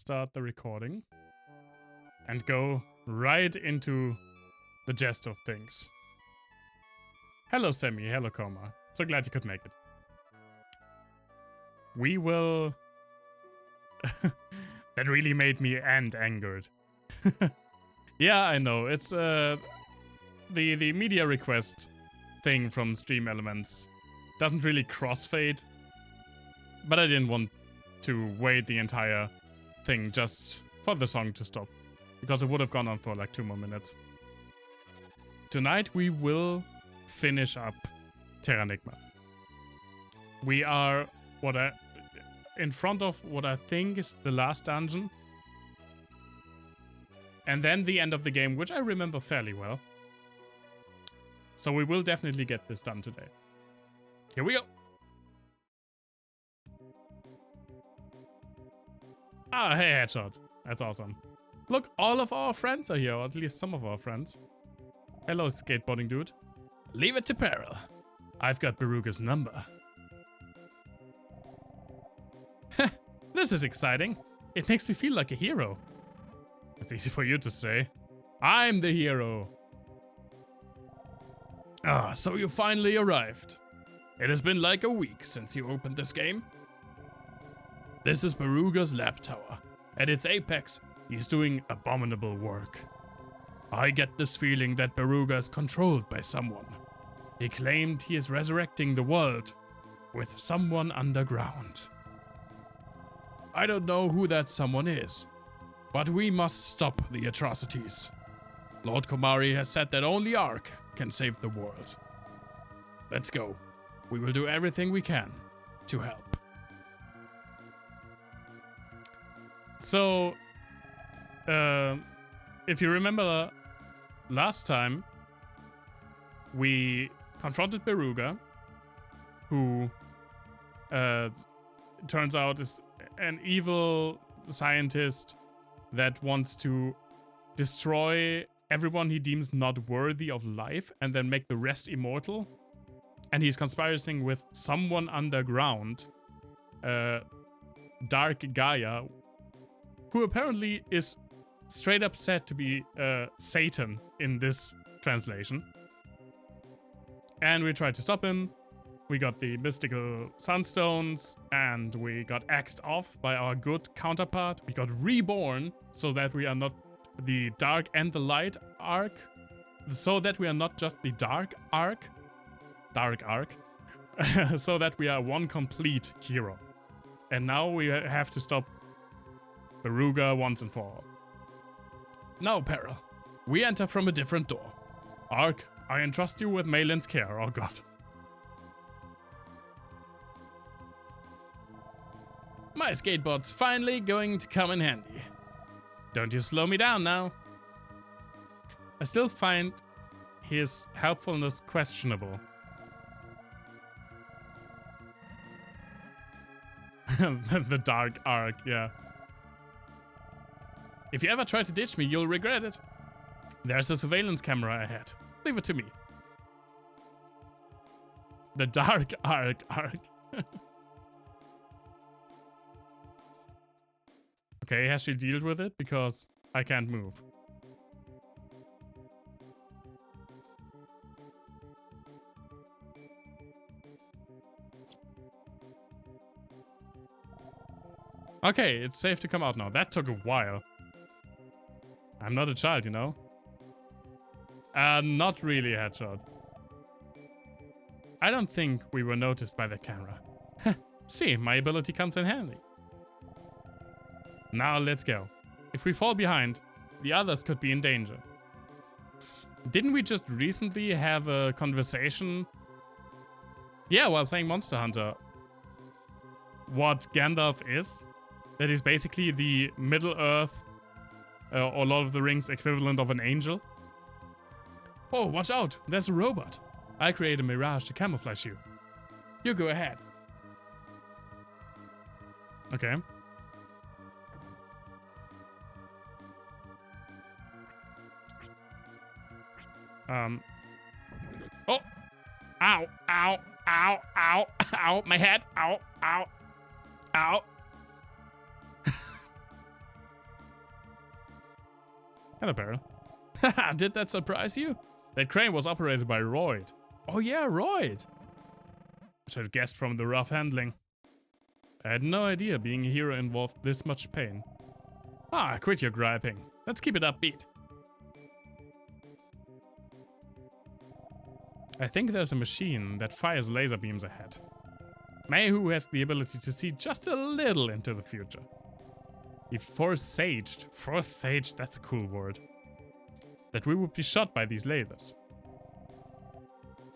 start the recording and go right into the gist of things. Hello, Sammy. Hello, Koma. So glad you could make it. We will... That really made me angered. Yeah, I know. It's the media request thing from Stream Elements doesn't really crossfade, but I didn't want to wait the entire thing just for the song to stop, because it would have gone on for like 2 more minutes. Tonight we will finish up Terranigma. We are in front of what I think is the last dungeon, and then the end of the game, which I remember fairly well. So we will definitely get this done today. Here we go. Ah, hey, headshot. That's awesome. Look, all of our friends are here, or at least some of our friends. Hello, skateboarding dude. Leave it to Peril. I've got Beruga's number. This is exciting. It makes me feel like a hero. It's easy for you to say. I'm the hero. Ah, so you finally arrived. It has been like a week since you opened this game. This is Beruga's lab tower. At its apex, he's doing abominable work. I get this feeling that Beruga is controlled by someone. He claimed he is resurrecting the world with someone underground. I don't know who that someone is, but we must stop the atrocities. Lord Komari has said that only Ark can save the world. Let's go. We will do everything we can to help. So, if you remember last time, we confronted Beruga, who turns out is an evil scientist that wants to destroy everyone he deems not worthy of life and then make the rest immortal. And he's conspiring with someone underground, Dark Gaia, who apparently is straight up said to be Satan in this translation. And we tried to stop him. We got the mystical sunstones, and we got axed off by our good counterpart. We got reborn so that we are not the dark and the light arc. So that we are not just the dark arc, so that we are one complete hero. And now we have to stop Beruga once and for all. Now, Peril, we enter from a different door. Ark, I entrust you with Malin's care, oh god. My skateboard's finally going to come in handy. Don't you slow me down now. I still find his helpfulness questionable. The dark arc, yeah. If you ever try to ditch me, you'll regret it. There's a surveillance camera ahead. Leave it to me. The dark arc. Okay, has she dealt with it? Because I can't move. Okay, it's safe to come out now. That took a while. I'm not a child, you know? Not really, headshot. I don't think we were noticed by the camera. See, my ability comes in handy. Now let's go. If we fall behind, the others could be in danger. Didn't we just recently have a conversation? Yeah, while playing Monster Hunter. What Gandalf is? That is basically the Middle-earth or Lord of the Rings equivalent of an angel. Oh, watch out! There's a robot. I create a mirage to camouflage you. You go ahead. Okay. Oh! Ow! Ow! Ow! Ow! Ow! My head! Ow! Ow! Ow! Hello, Beryl. Haha, did that surprise you? That crane was operated by Royd. Oh yeah, Royd! I should have guessed from the rough handling. I had no idea being a hero involved this much pain. Ah, quit your griping. Let's keep it upbeat. I think there's a machine that fires laser beams ahead. Mayhew has the ability to see just a little into the future. He foresaged, that's a cool word, that we would be shot by these lasers.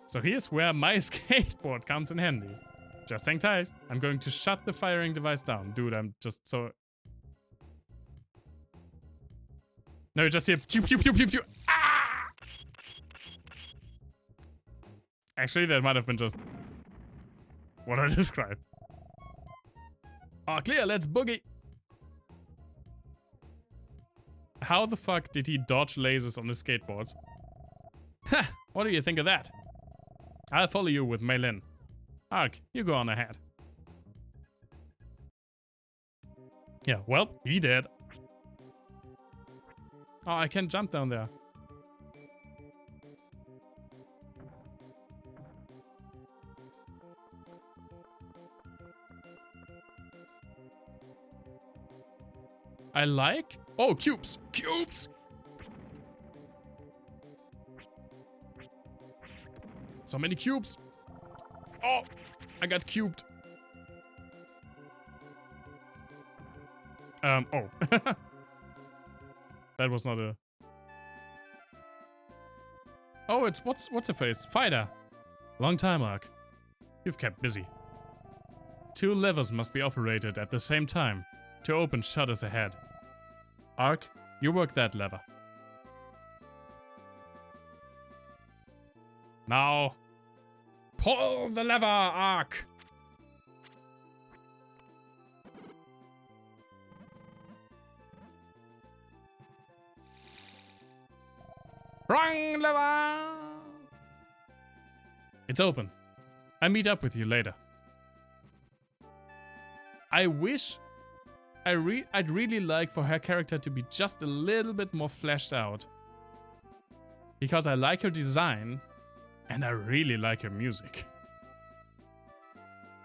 So here's where my skateboard comes in handy. Just hang tight, I'm going to shut the firing device down. Dude, I'm just so... No, you just hear pew pew pew pew pew. Ah! Actually, that might have been just what I described. Oh, clear, let's boogie. How the fuck did he dodge lasers on the skateboards? Ha! What do you think of that? I'll follow you with Meilin. Ark, you go on ahead. Yeah, well, he did. Oh, I can jump down there. I like... Oh, cubes! Cubes! So many cubes! Oh! I got cubed. Oh. That was not a... Oh, it's... What's her face? Fighter! Long time, Ark. You've kept busy. 2 levers must be operated at the same time to open shutters ahead. Ark, you work that lever. Now, pull the lever, Ark! Wrong lever! It's open. I meet up with you later. I wish... I'd really like for her character to be just a little bit more fleshed out. Because I like her design, and I really like her music.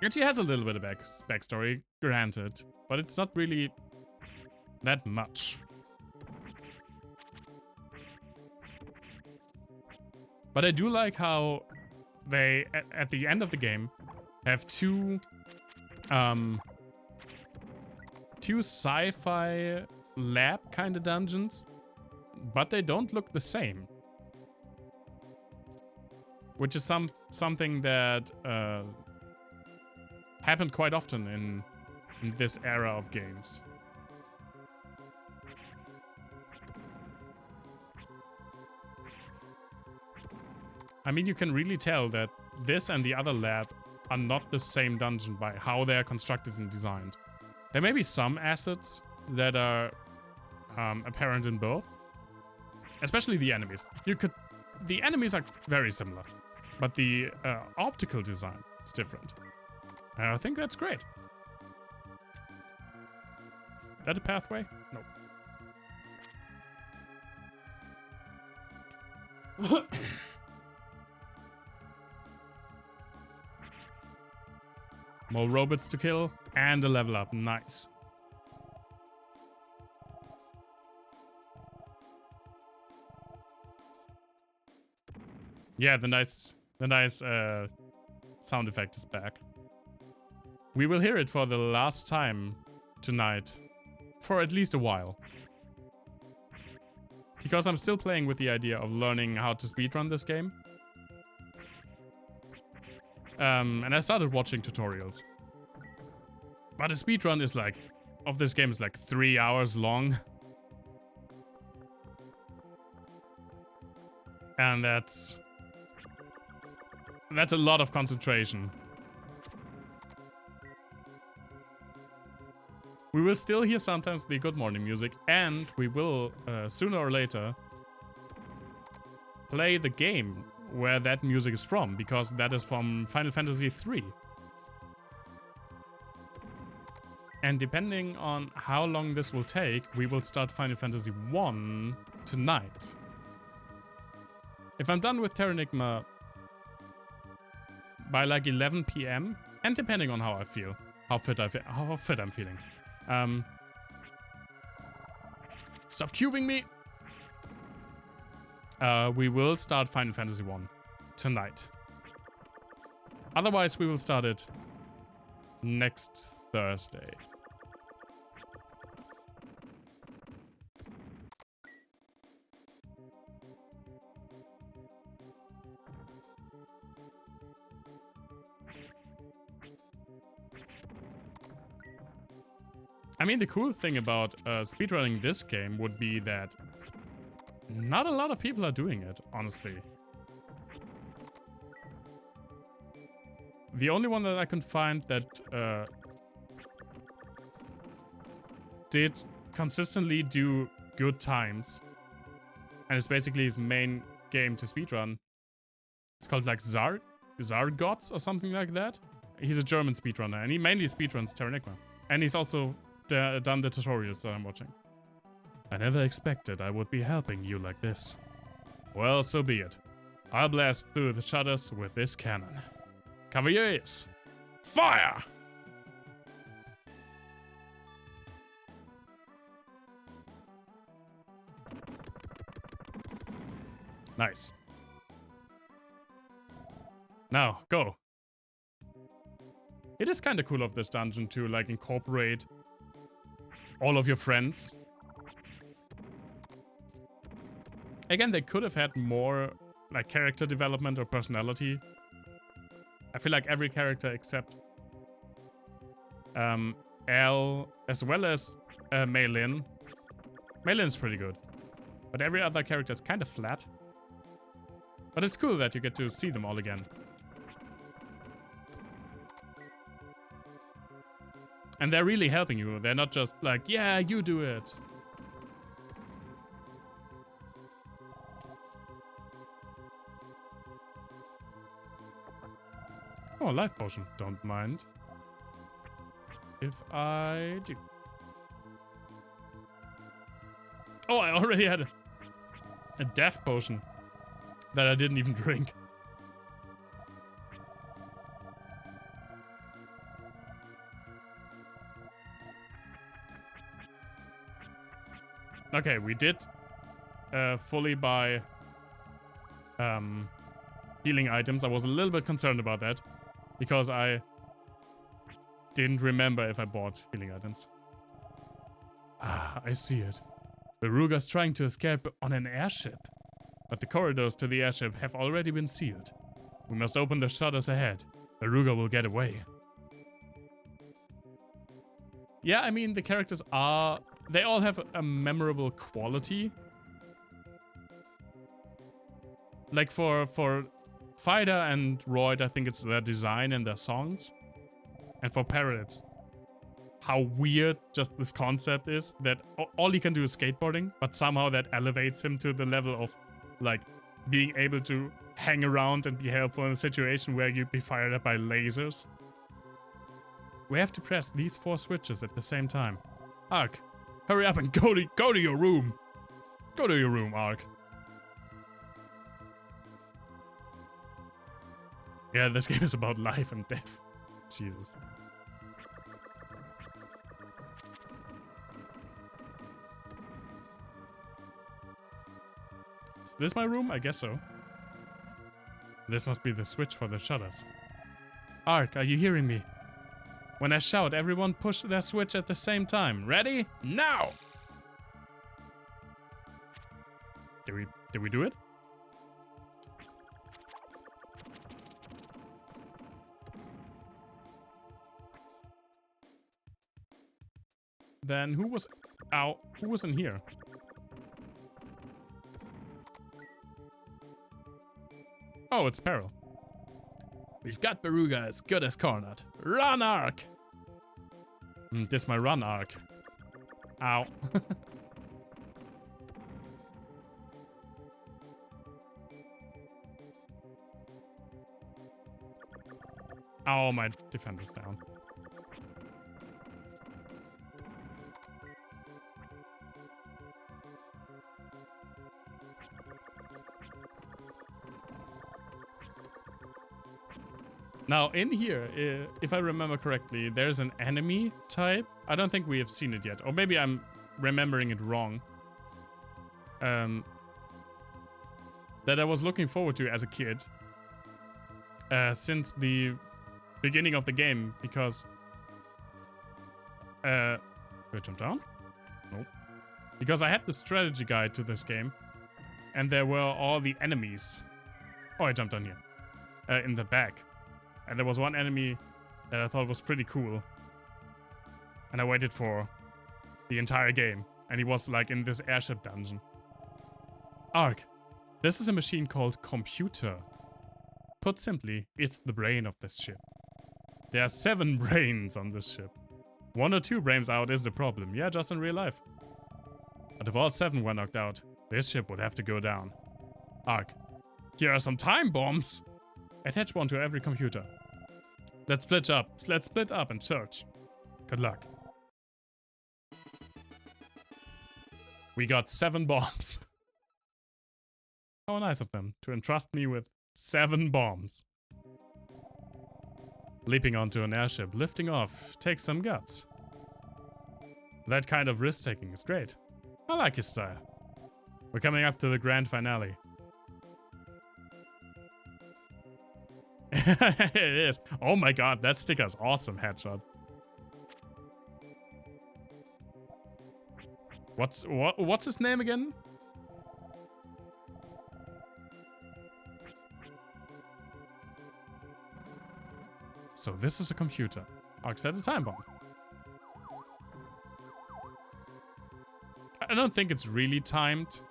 And she has a little bit of backstory, granted, but it's not really that much. But I do like how they, at the end of the game, have two sci-fi lab kind of dungeons, but they don't look the same. Which is something that happened quite often in this era of games. I mean, you can really tell that this and the other lab are not the same dungeon by how they are constructed and designed. There may be some assets that are apparent in both, especially the enemies. The enemies are very similar, but the optical design is different. And I think that's great. Is that a pathway? No. More robots to kill and a level up. Nice. Yeah, the nice sound effect is back. We will hear it for the last time tonight, for at least a while. Because I'm still playing with the idea of learning how to speedrun this game. And I started watching tutorials. But a speedrun is like, of this game is like 3 hours long. And that's a lot of concentration. We will still hear sometimes the good morning music, and we will, sooner or later, play the game where that music is from, because that is from Final Fantasy III. And depending on how long this will take, we will start Final Fantasy I tonight. If I'm done with Terranigma by like 11 p.m. and depending on how I feel, how fit I'm feeling. Stop cubing me. We will start Final Fantasy 1 tonight. Otherwise, we will start it next Thursday. I mean, the cool thing about speedrunning this game would be that not a lot of people are doing it, honestly. The only one that I can find that did consistently do good times, and it's basically his main game to speedrun. It's called like Zargots or something like that. He's a German speedrunner, and he mainly speedruns Terranigma. And he's also done the tutorials that I'm watching. I never expected I would be helping you like this. Well, so be it. I'll blast through the shutters with this cannon. Cover your ears. Fire! Nice. Now, go. It is kind of cool of this dungeon to like incorporate all of your friends. Again, they could have had more like character development or personality. I feel like every character except L as well as Maylin. Maylin is pretty good. But every other character is kind of flat. But it's cool that you get to see them all again. And they're really helping you. They're not just like, yeah, you do it. Oh, life potion. Don't mind if I do. Oh, I already had a death potion that I didn't even drink. Okay, we did fully buy healing items. I was a little bit concerned about that because I didn't remember if I bought healing items. Ah, I see it. Beruga's trying to escape on an airship, but the corridors to the airship have already been sealed. We must open the shutters ahead. Beruga will get away. Yeah, I mean, the characters are... They all have a memorable quality. Like for Fighter and Royd, I think it's their design and their songs. And for Parrot, it's how weird just this concept is. That all he can do is skateboarding, but somehow that elevates him to the level of like being able to hang around and be helpful in a situation where you'd be fired up by lasers. We have to press these 4 switches at the same time. Ark, hurry up and go to your room. Go to your room, Ark. Yeah, this game is about life and death. Jesus. Is this my room? I guess so. This must be the switch for the shutters. Ark, are you hearing me? When I shout, everyone push their switch at the same time. Ready? Now! Did we do it? Then who was out? Who was in here? Oh, it's Peril. We've got Beruga as good as cornered. Run, Ark! This my run, Ark. Ow. Oh, my defense is down. Now, in here, if I remember correctly, there's an enemy type. I don't think we have seen it yet. Or maybe I'm remembering it wrong. That I was looking forward to as a kid. Since the beginning of the game, because... do I jump down? Nope. Because I had the strategy guide to this game. And there were all the enemies. Oh, I jumped down here. In the back. And there was one enemy that I thought was pretty cool. And I waited for the entire game. And he was like in this airship dungeon. Ark. This is a machine called computer. Put simply, it's the brain of this ship. There are 7 brains on this ship. 1 or 2 brains out is the problem. Yeah, just in real life. But if all 7 were knocked out, this ship would have to go down. Ark. Here are some time bombs. Attach one to every computer. Let's split up. Let's split up and search. Good luck. We got 7 bombs. How nice of them to entrust me with 7 bombs. Leaping onto an airship, lifting off, takes some guts. That kind of risk-taking is great. I like your style. We're coming up to the grand finale. It is. Oh my god, that sticker's awesome, headshot. What's his name again? So this is a computer. Ark set a time bomb. I don't think it's really timed.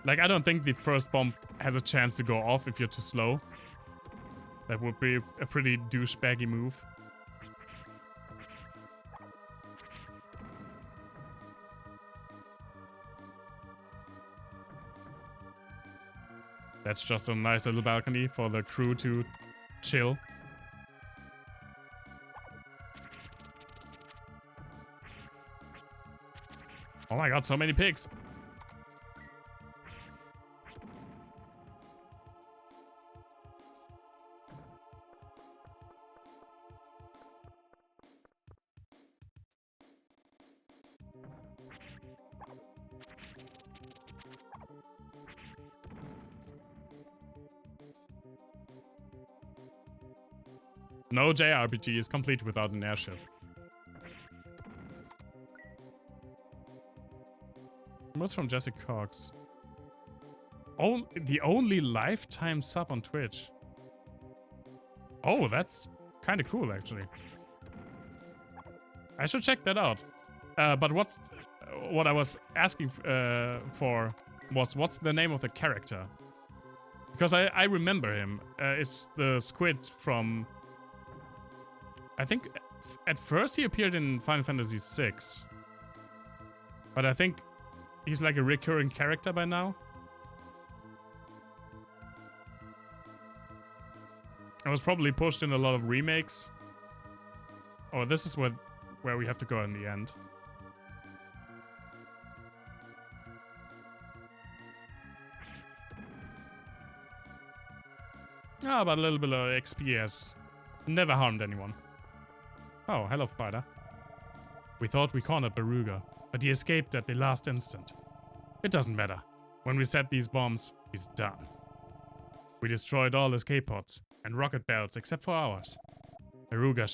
Like, I don't think the first bomb has a chance to go off if you're too slow. That would be a pretty douchebaggy move. That's just a nice little balcony for the crew to chill. Oh my god, so many pigs. No JRPG is complete without an airship. What's from Jessica Cox? Oh, the only lifetime sub on Twitch. Oh, that's kind of cool, actually. I should check that out. But what I was asking for was what's the name of the character? Because I remember him. It's the squid from... I think at first he appeared in Final Fantasy VI. But I think he's like a recurring character by now. I was probably pushed in a lot of remakes. Oh, this is where we have to go in the end. Ah, but a little bit of XP has never harmed anyone. Oh, hello, Spider. We thought we cornered Beruga, but he escaped at the last instant. It doesn't matter. When we set these bombs, he's done. We destroyed all escape pods and rocket belts except for ours. Beruga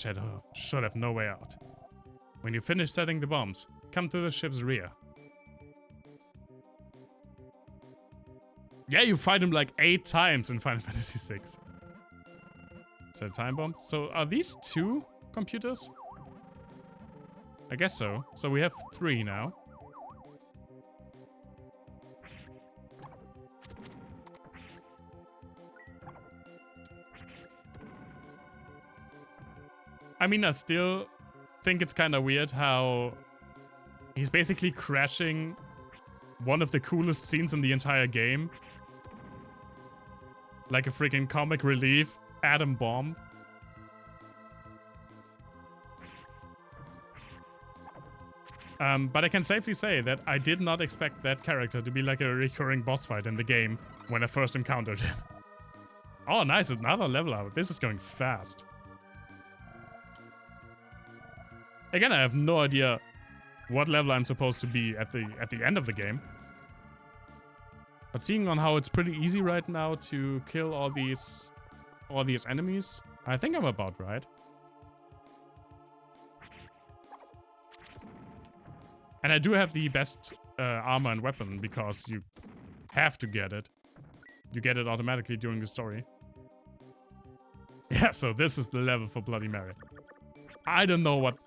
should have no way out. When you finish setting the bombs, come to the ship's rear. Yeah, you fight him like 8 times in Final Fantasy VI. Set a time bomb. So are these 2 computers? I guess so. So we have 3 now. I mean, I still think it's kind of weird how he's basically crashing one of the coolest scenes in the entire game. Like a freaking comic relief atom bomb. But I can safely say that I did not expect that character to be like a recurring boss fight in the game when I first encountered him. Oh, nice, another level up. This is going fast. Again, I have no idea what level I'm supposed to be at the end of the game. But seeing on how it's pretty easy right now to kill all these enemies, I think I'm about right. And I do have the best armor and weapon because you have to get it. You get it automatically during the story. Yeah, so this is the level for Bloody Mary. I don't know what...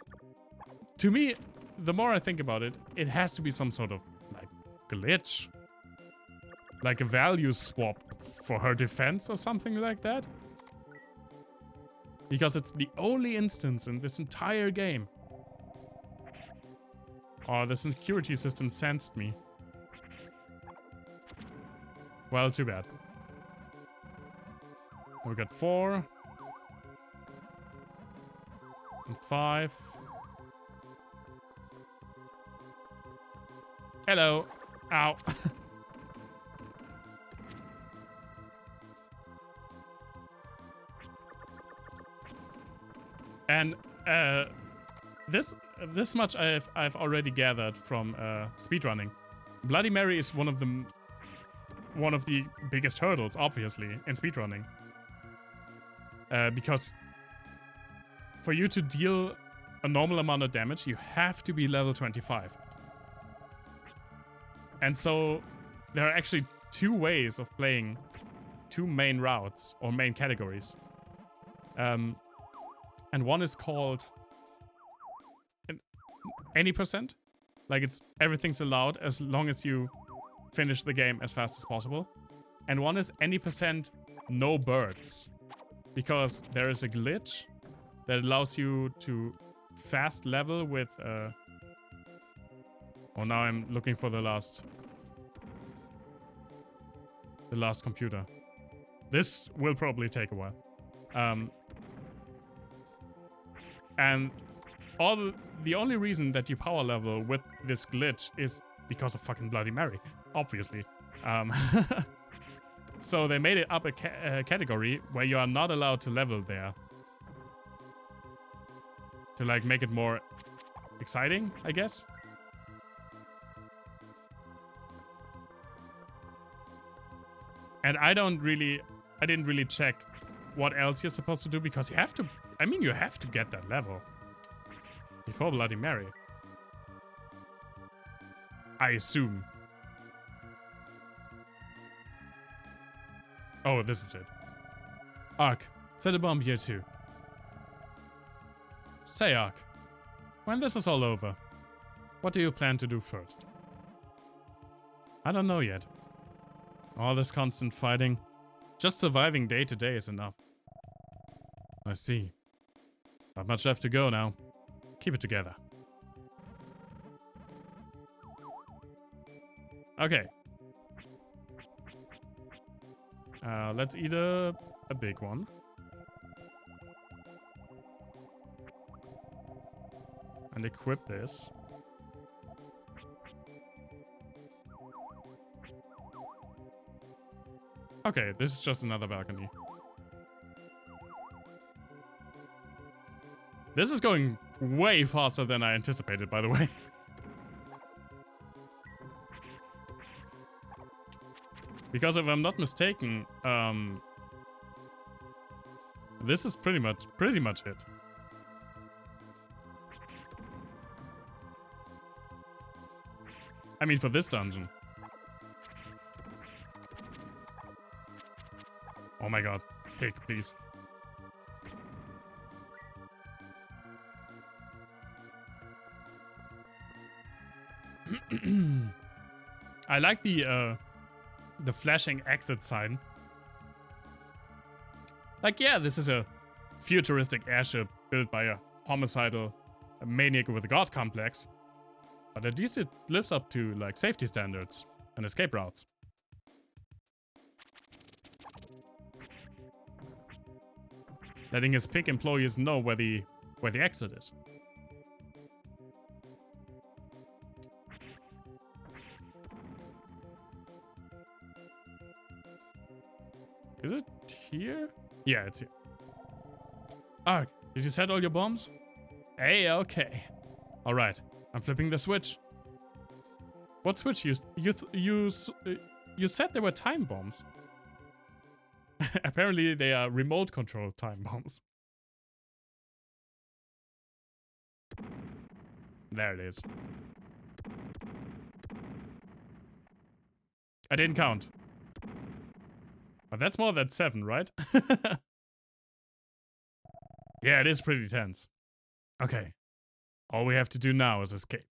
To me, the more I think about it, it has to be some sort of, like, glitch. Like a value swap for her defense or something like that. Because it's the only instance in this entire game. Oh, the security system sensed me. Well, too bad. We got 4. And 5. Hello. Ow. And this much I've already gathered from speedrunning. Bloody Mary is one of the biggest hurdles, obviously, in speedrunning. Because for you to deal a normal amount of damage, you have to be level 25. And so there are actually 2 ways of playing 2 main routes or main categories. And one is called any percent. Like everything's allowed as long as you finish the game as fast as possible. And one is any percent no birds. Because there is a glitch that allows you to fast level with oh, now I'm looking for the last computer. This will probably take a while. And the only reason that you power level with this glitch is because of fucking Bloody Mary, obviously. So they made it up a category where you are not allowed to level there. To like make it more exciting, I guess. And I didn't really check what else you're supposed to do because you have to, you have to get that level before Bloody Mary. I assume. Oh, this is it. Ark, set a bomb here too. Say, Ark, when this is all over, what do you plan to do first? I don't know yet. All this constant fighting, just surviving day to day is enough. I see. Not much left to go now. Keep it together. Okay. Let's eat a big one. And equip this. Okay, this is just another balcony. This is going way faster than I anticipated, by the way. Because if I'm not mistaken, this is pretty much it. I mean, for this dungeon. Oh my god. Pig, please. I like the flashing exit sign. Like, yeah, this is a futuristic airship built by a homicidal maniac with a god complex. But at least it lives up to, like, safety standards and escape routes. Letting his pig employees know where the exit is. Is it here? Yeah, it's here. Ark, did you set all your bombs? Hey, okay. Alright, I'm flipping the switch. What switch you said there were time bombs. Apparently they are remote controlled time bombs. There it is. I didn't count. But that's more than 7, right? Yeah, it is pretty tense. Okay. All we have to do now is escape.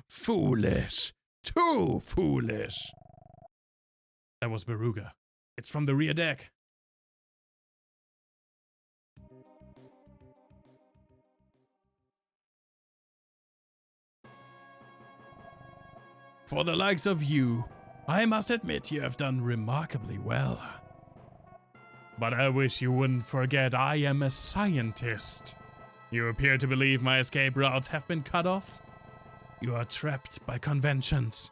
Foolish. Too foolish. That was Beruga. It's from the rear deck. For the likes of you, I must admit you have done remarkably well. But I wish you wouldn't forget I am a scientist. You appear to believe my escape routes have been cut off. You are trapped by conventions.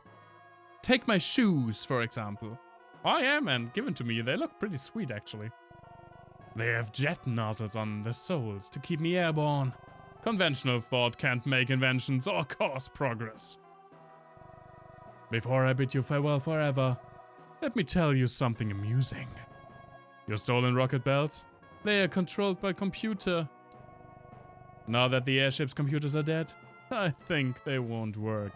Take my shoes, for example. I am, and given to me, they look pretty sweet actually. They have jet nozzles on the soles to keep me airborne. Conventional thought can't make inventions or cause progress. Before I bid you farewell forever, let me tell you something amusing. Your stolen rocket belts? They are controlled by computer. Now that the airship's computers are dead, I think they won't work.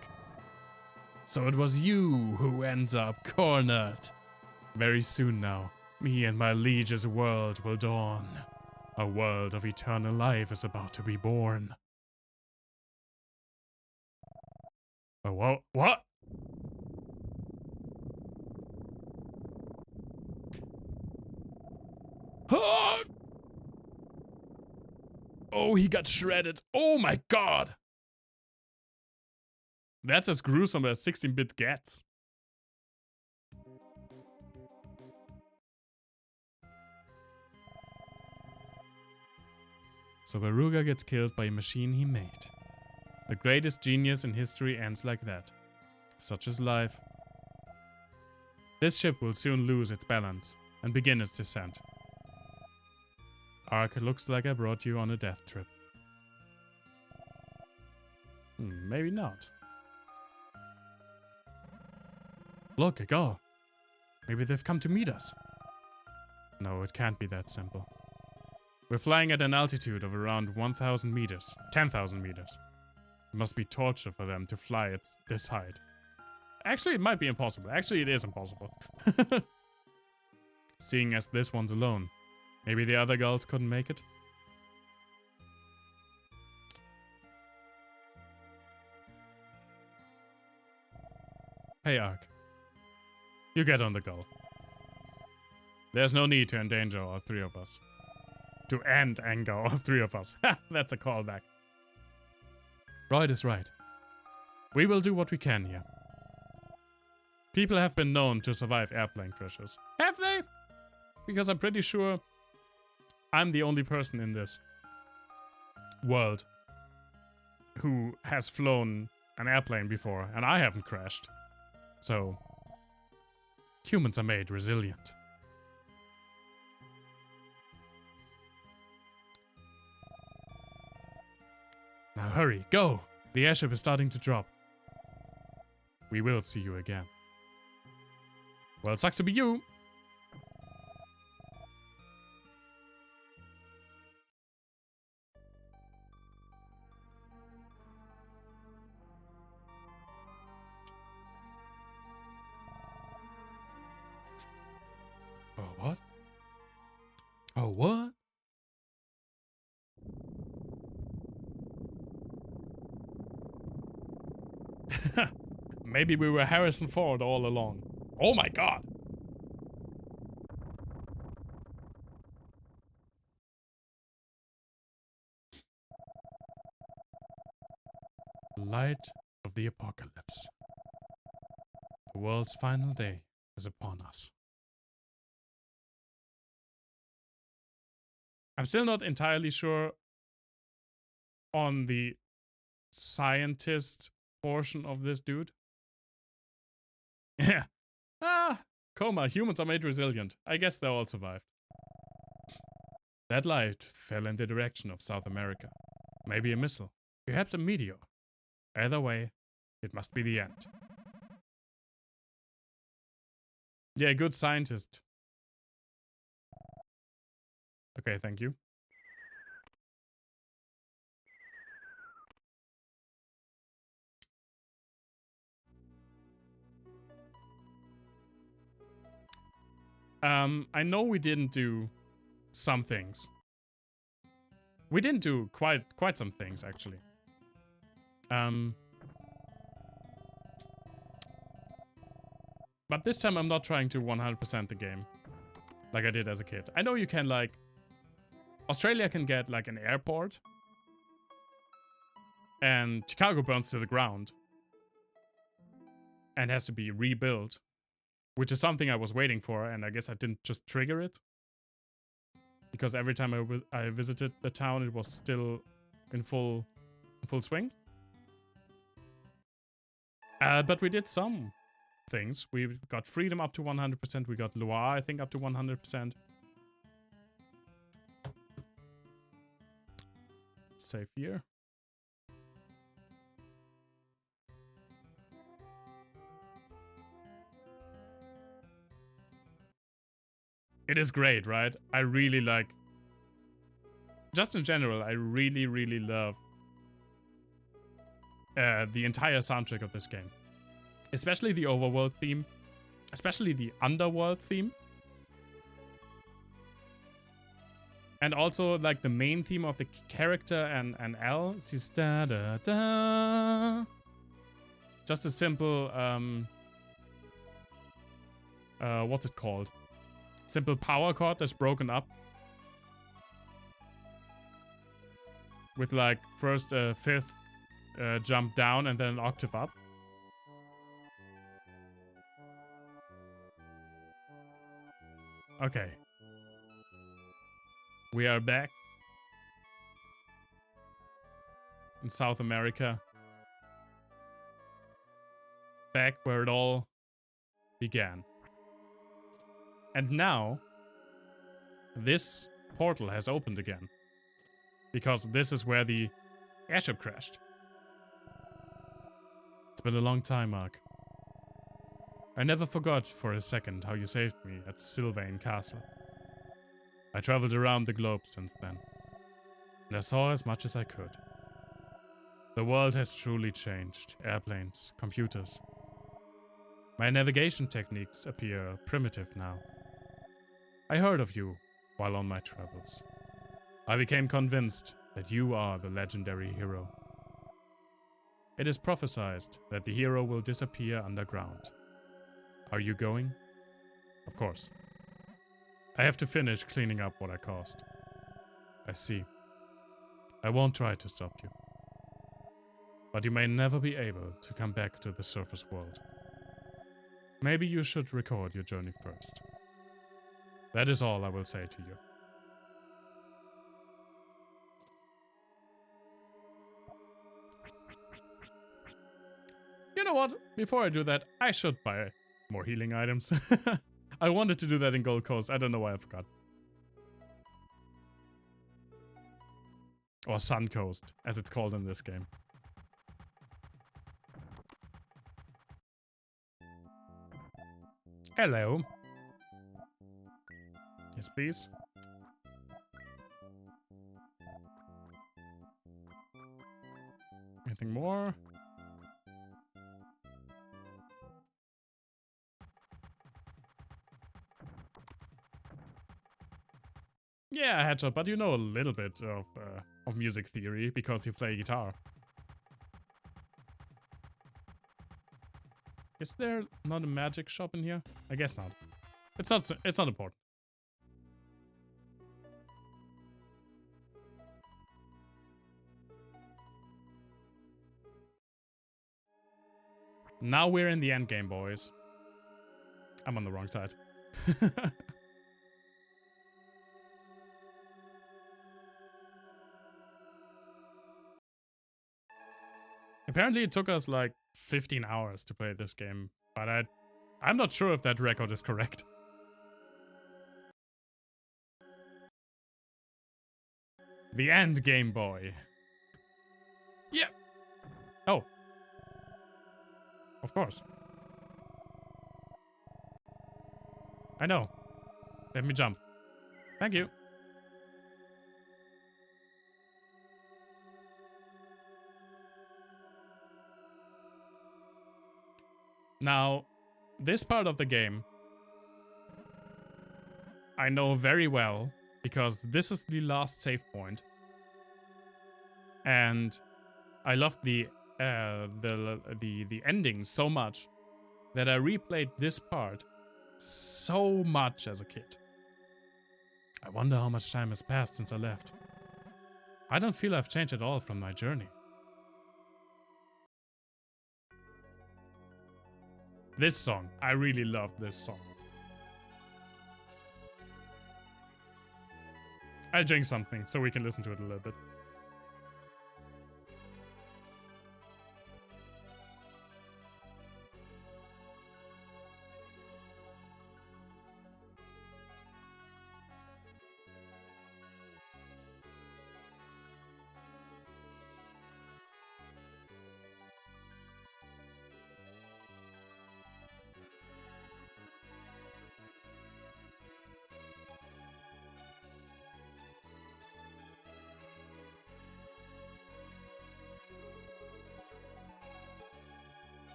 So it was you who ends up cornered. Very soon now, me and my liege's world will dawn. A world of eternal life is about to be born. Oh, what? Oh, he got shredded. Oh my god. That's as gruesome as 16-bit gets. So Beruga gets killed by a machine he made. The greatest genius in history ends like that. Such is life. This ship will soon lose its balance and begin its descent. Ark, it looks like I brought you on a death trip. Maybe not. Look, a gull. Maybe they've come to meet us. No, it can't be that simple. We're flying at an altitude of around 1,000 meters, 10,000 meters. It must be torture for them to fly at this height. Actually, it might be impossible. Actually, it is impossible. Seeing as this one's alone. Maybe the other gulls couldn't make it? Hey, Ark. You get on the gull. There's no need to endanger all 3 of us. To end anger all 3 of us. Ha! That's a callback. Royd is right. We will do what we can here. People have been known to survive airplane crashes. Have they? Because I'm pretty sure I'm the only person in this world who has flown an airplane before, and I haven't crashed. So, humans are made resilient. Now hurry, go! The airship is starting to drop. We will see you again. Well, it sucks to be you. Oh, what? Oh, what? Maybe we were Harrison Ford all along. Oh my god! Light of the apocalypse. The world's final day is upon us. I'm still not entirely sure on the scientist portion of this dude. Yeah. Ah, coma. Humans are made resilient. I guess they all survived. That light fell in the direction of South America. Maybe a missile. Perhaps a meteor. Either way, it must be the end. Yeah, good scientist. Okay, thank you. I know we didn't do some things. We didn't do quite some things, actually. But this time I'm not trying to 100% the game like I did as a kid. I know you can, like, Australia can get like an airport and Chicago burns to the ground and has to be rebuilt, which is something I was waiting for, and I guess I didn't just trigger it because every time I visited the town it was still in full swing. But we did some things. We got freedom up to 100%. We got Loire, I think, up to 100%. Save here. It is great, right? I really like... Just in general, I really, really love the entire soundtrack of this game. Especially the overworld theme. Especially the underworld theme. And also, like, the main theme of the character and L. It's da da da. Just a simple, what's it called? Simple power chord that's broken up. With, like, first a fifth jump down and then an octave up. Okay. We are back in South America. Back where it all began. And now, this portal has opened again. Because this is where the airship crashed. It's been a long time, Mark. I never forgot for a second how you saved me at Sylvain Castle. I traveled around the globe since then, and I saw as much as I could. The world has truly changed. Airplanes, computers. My navigation techniques appear primitive now. I heard of you while on my travels. I became convinced that you are the legendary hero. It is prophesied that the hero will disappear underground. Are you going? Of course. I have to finish cleaning up what I caused. I see. I won't try to stop you. But you may never be able to come back to the surface world. Maybe you should record your journey first. That is all I will say to you. You know what? Before I do that, I should buy more healing items. I wanted to do that in Gold Coast. I don't know why I forgot. Or Sun Coast, as it's called in this game. Hello. Yes, please. Anything more? Yeah, headshot, but you know a little bit of music theory because you play guitar. Is there not a magic shop in here? I guess not. It's not important. Now we're in the end game, boys. I'm on the wrong side. Apparently it took us like 15 hours to play this game, but I I'm not sure if that record is correct. The end, Game Boy. Yeah. Oh. Of course. I know. Let me jump. Thank you. Now, this part of the game I know very well because this is the last save point, and I loved the ending so much that I replayed this part so much as a kid. I wonder how much time has passed since I left. I don't feel I've changed at all from my journey. This song, I really love this song. I'll drink something so we can listen to it a little bit.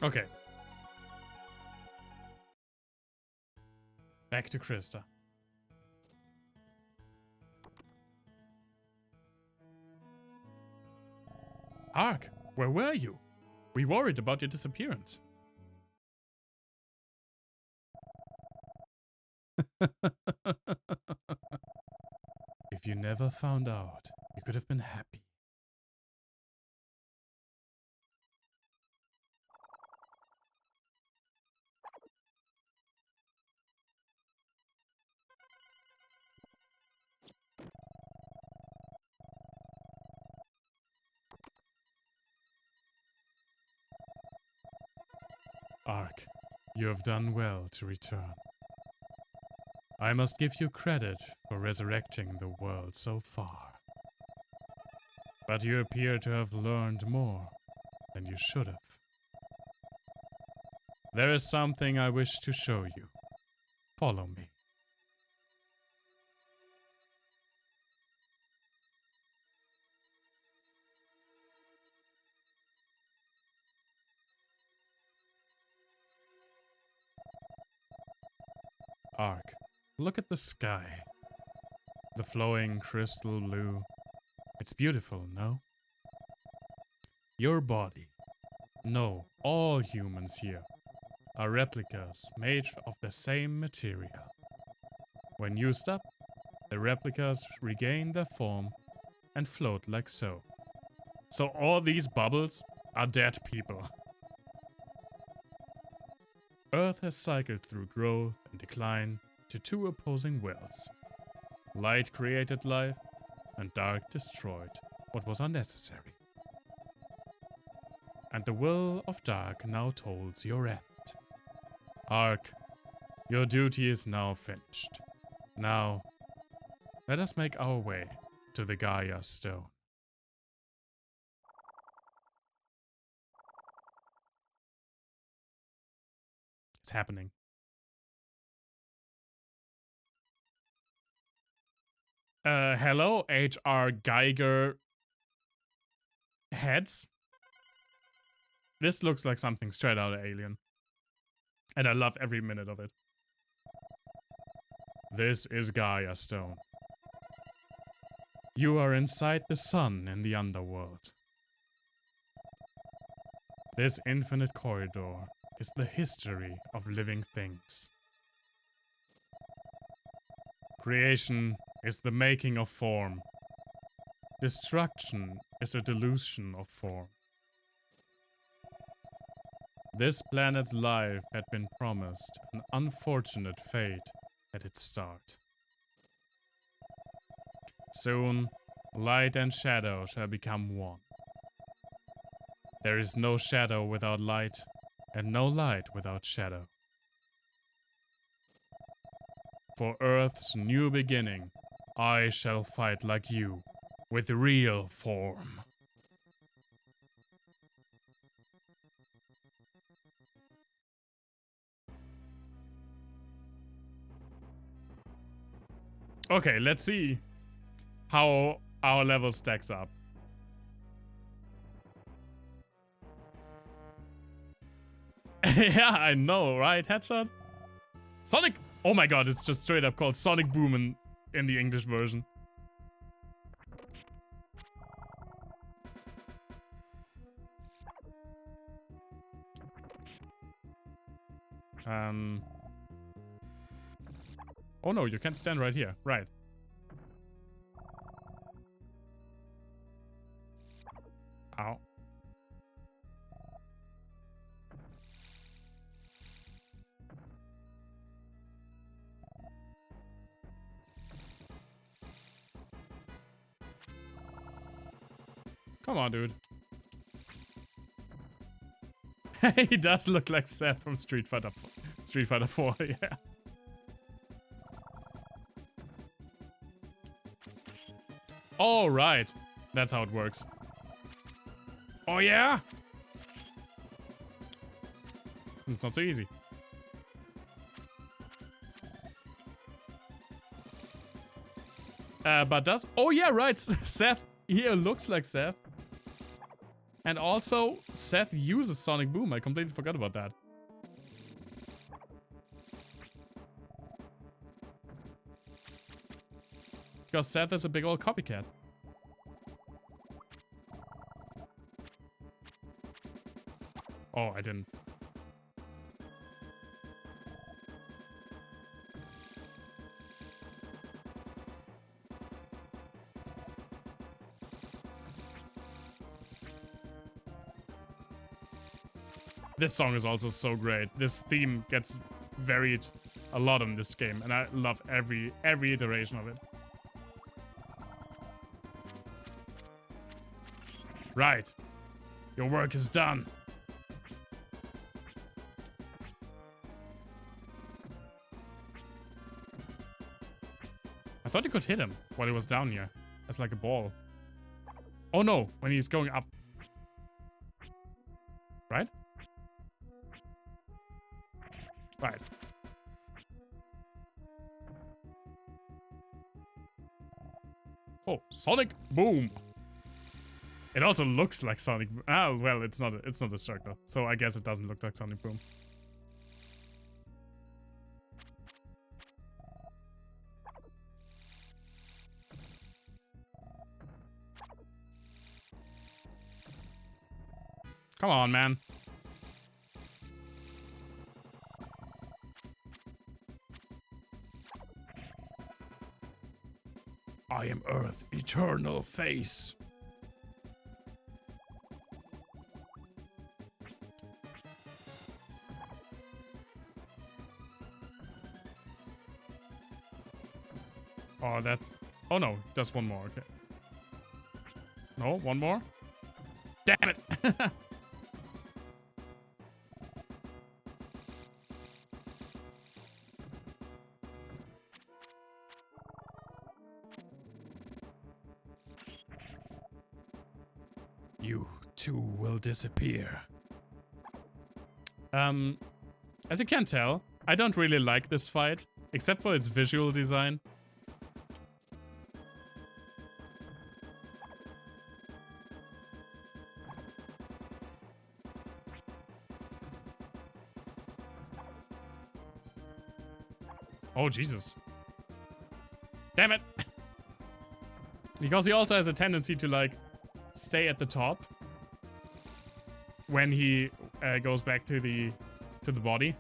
Okay. Back to Krista. Ark, where were you? We worried about your disappearance. If you never found out, you could have been happy. Ark, you have done well to return. I must give you credit for resurrecting the world so far. But you appear to have learned more than you should have. There is something I wish to show you. Follow me. Ark, look at the sky. The flowing crystal blue. It's beautiful, no? Your body. No, all humans here are replicas made of the same material. When used up, the replicas regain their form and float like so. So all these bubbles are dead people. Earth has cycled through growth and decline to two opposing wills. Light created life, and dark destroyed what was unnecessary. And the will of dark now tolls your end. Ark, your duty is now finished. Now, let us make our way to the Gaia Stone. It's happening. Hello, H.R. Geiger heads. This looks like something straight out of Alien. And I love every minute of it. This is Gaia Stone. You are inside the sun in the underworld. This infinite corridor is the history of living things. Creation is the making of form. Destruction is a delusion of form. This planet's life had been promised an unfortunate fate at its start. Soon, light and shadow shall become one. There is no shadow without light, and no light without shadow. For Earth's new beginning, I shall fight like you, with real form. Okay, let's see how our level stacks up. Yeah, I know, right? Headshot? Sonic! Oh my god, it's just straight up called Sonic Boom in the English version. Oh no, you can't stand right here. Right. Ow. Come on, dude. He does look like Seth from Street Fighter 4, yeah. All right. That's how it works. Oh yeah? It's not so easy. But does... Oh yeah, right. Seth here looks like Seth. And also, Seth uses Sonic Boom. I completely forgot about that. Because Seth is a big old copycat. Oh, I didn't. This song is also so great. This theme gets varied a lot in this game, and I love every iteration of it. Right. Your work is done. I thought you could hit him while he was down here. As like a ball. Oh no, when he's going up. Right? Right. Oh, Sonic Boom. It also looks like Sonic Boom. Ah, well, it's not a circle. So I guess it doesn't look like Sonic Boom. Come on, man. I am Earth's eternal face. Oh, that's... Oh no, just one more, okay. No, one more? Damn it! You too will disappear. As you can tell, I don't really like this fight, except for its visual design. Oh, Jesus. Damn it! Because he also has a tendency to, like, stay at the top when he goes back to the body.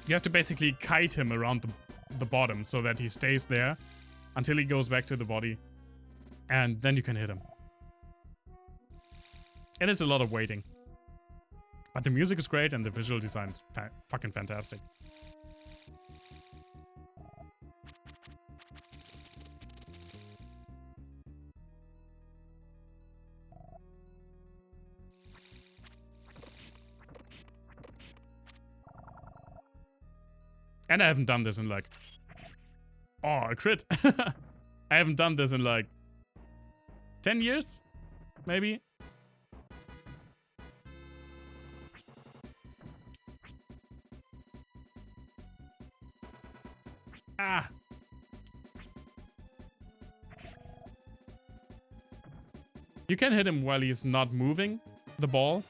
You have to basically kite him around the bottom so that he stays there until he goes back to the body. And then you can hit him. It is a lot of waiting. But the music is great and the visual design is fucking fantastic. And I haven't done this in like... Oh, a crit. I haven't done this in like 10 years, maybe. Ah. You can hit him while he's not moving the ball.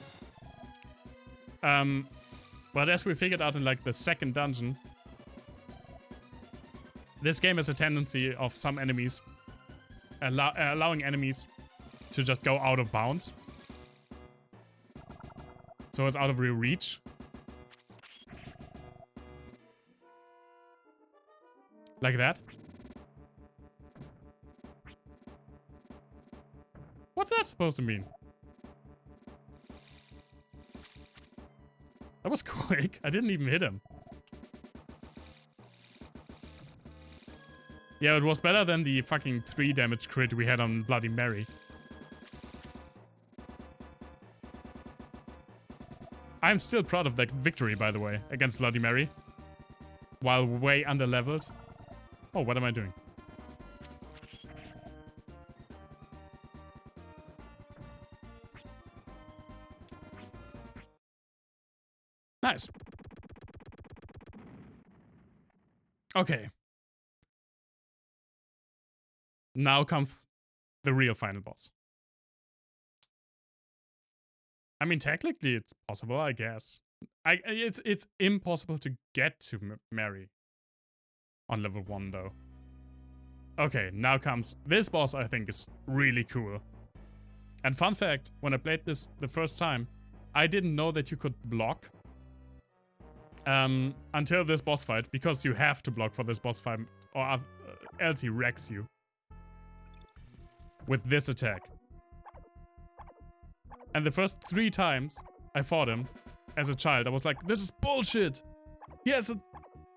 But as we figured out in like the second dungeon, this game has a tendency of some enemies allowing enemies to just go out of bounds. So it's out of your reach. Like that. What's that supposed to mean? That was quick. I didn't even hit him. Yeah, it was better than the fucking 3 damage crit we had on Bloody Mary. I'm still proud of that victory, by the way, against Bloody Mary. While way under-leveled. Oh, what am I doing? Nice. Okay. Now comes the real final boss. I mean, technically it's possible, I guess. It's impossible to get to Mary on level 1, though. Okay, now comes this boss. I think is really cool. And fun fact, when I played this the first time, I didn't know that you could block until this boss fight, because you have to block for this boss fight, or else he wrecks you with this attack. And the first 3 times I fought him as a child, I was like, this is bullshit! He has an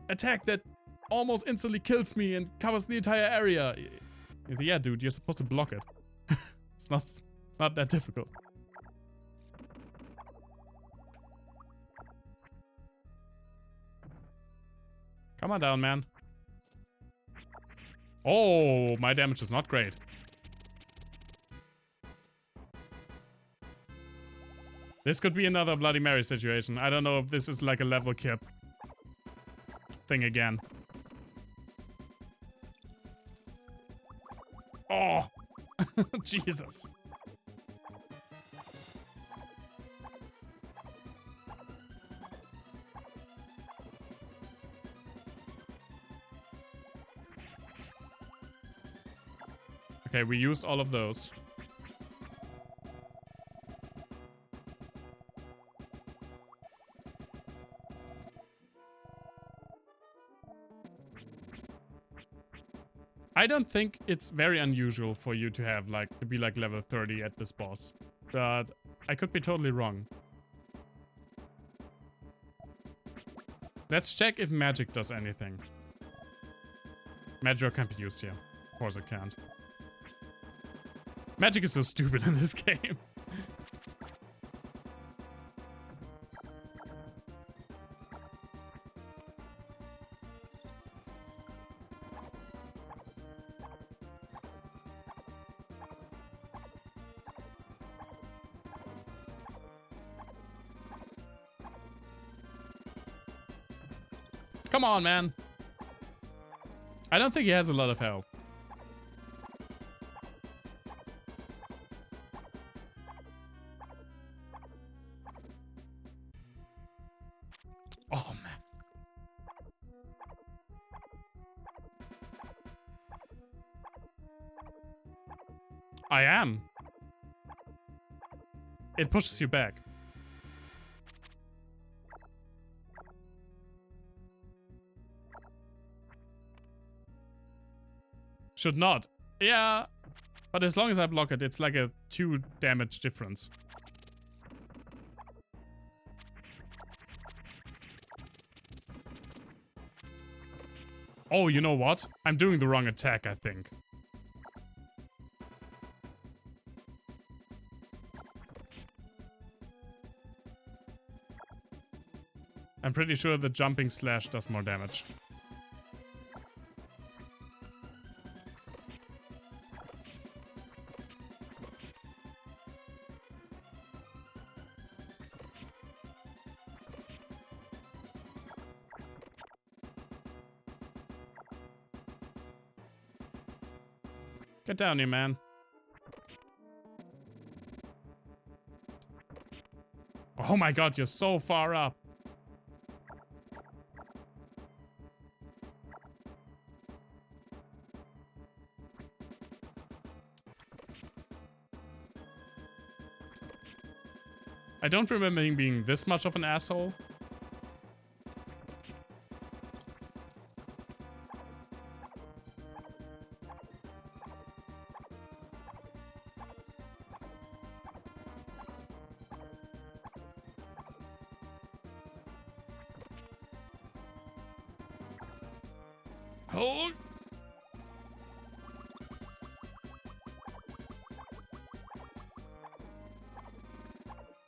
attack that almost instantly kills me and covers the entire area. He's like, yeah, dude, you're supposed to block it. It's not that difficult. Come on down, man. Oh, my damage is not great. This could be another Bloody Mary situation. I don't know if this is like a level cap thing again. Oh, Jesus. Okay, we used all of those. I don't think it's very unusual for you to have to be like level 30 at this boss, but I could be totally wrong. Let's check if magic does anything. Magic can be used here. Of course it can't. Magic is so stupid in this game. Come on, man. I don't think he has a lot of health. Oh, man. I am. It pushes you back. Should not. Yeah. But as long as I block it, it's like a 2 damage difference. Oh, you know what? I'm doing the wrong attack, I think. I'm pretty sure the jumping slash does more damage. Get down here, man. Oh my god, you're so far up. I don't remember him being this much of an asshole. Oh.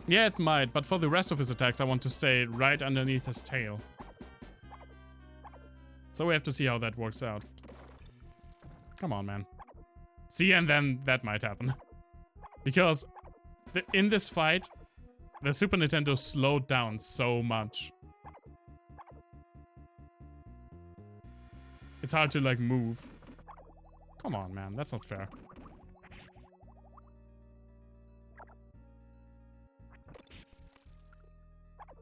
Yeah, it might, but for the rest of his attacks, I want to stay right underneath his tail. So we have to see how that works out. Come on, man. See, and then that might happen. Because in this fight, the Super Nintendo slowed down so much. It's hard to, like, move. Come on, man. That's not fair.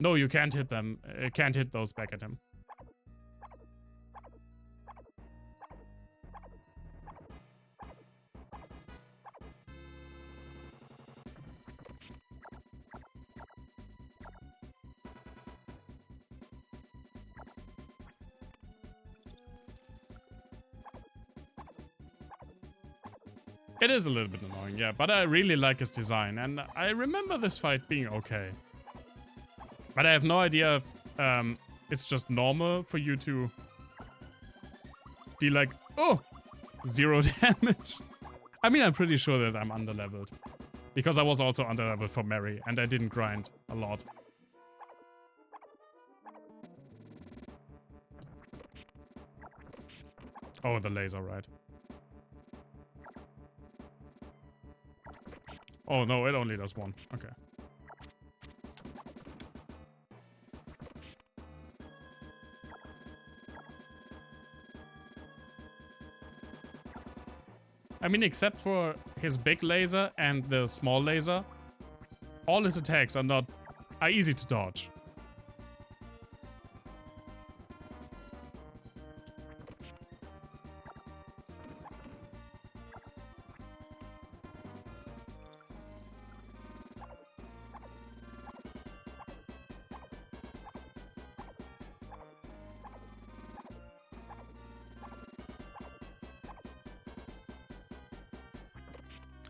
No, you can't hit them. Can't hit those back at him. It is a little bit annoying, yeah, but I really like his design, and I remember this fight being okay. But I have no idea if it's just normal for you to be like, oh, 0 damage. I mean, I'm pretty sure that I'm underleveled. Because I was also underleveled for Mary, and I didn't grind a lot. Oh, the laser, right. Oh no, it only does one. Okay. I mean, except for his big laser and the small laser, all his attacks are easy to dodge.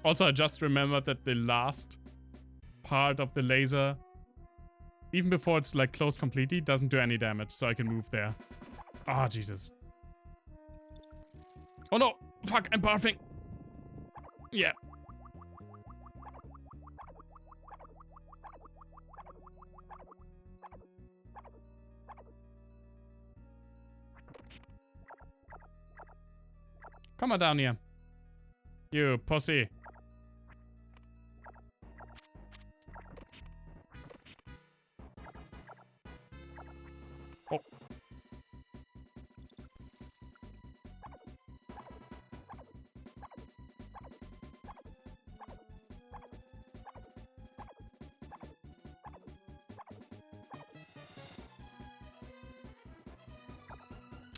Also, I just remembered that the last part of the laser, even before it's like closed completely, doesn't do any damage, so I can move there. Ah, Jesus. Oh no! Fuck, I'm barfing! Yeah. Come on down here. You pussy. Oh.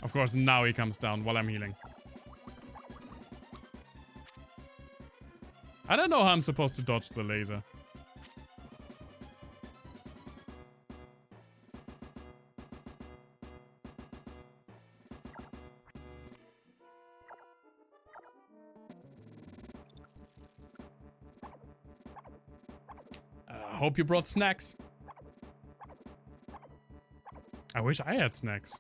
Of course, now he comes down while I'm healing. I don't know how I'm supposed to dodge the laser. Hope you brought snacks. I wish I had snacks.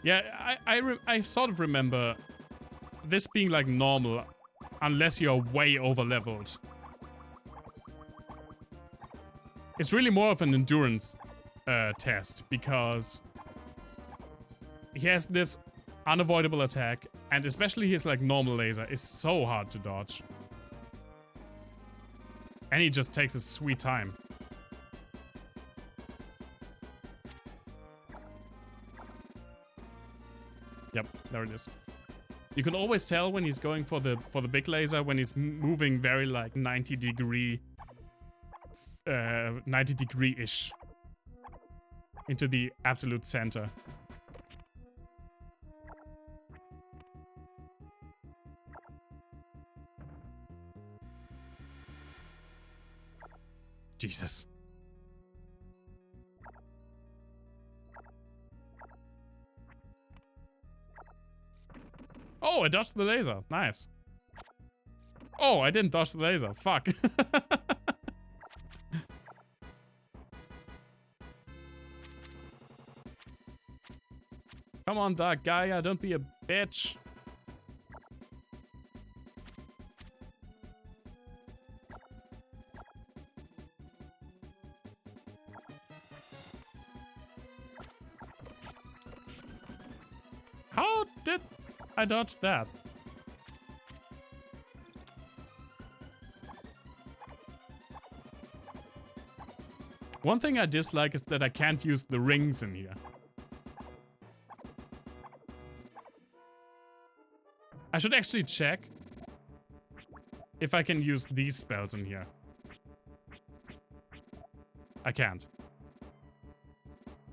Yeah, I sort of remember this being like normal unless you're way over leveled. It's really more of an endurance test because he has this unavoidable attack, and especially his like normal laser is so hard to dodge. And he just takes his sweet time. Yep, there it is. You can always tell when he's going for the big laser when he's moving very like 90 degree-ish into the absolute center. Jesus. Oh, I dodged the laser. Nice. Oh, I didn't dodge the laser. Fuck. Come on, Dark Gaia, don't be a bitch. How did I dodge that? One thing I dislike is that I can't use the rings in here. I should actually check if I can use these spells in here. I can't.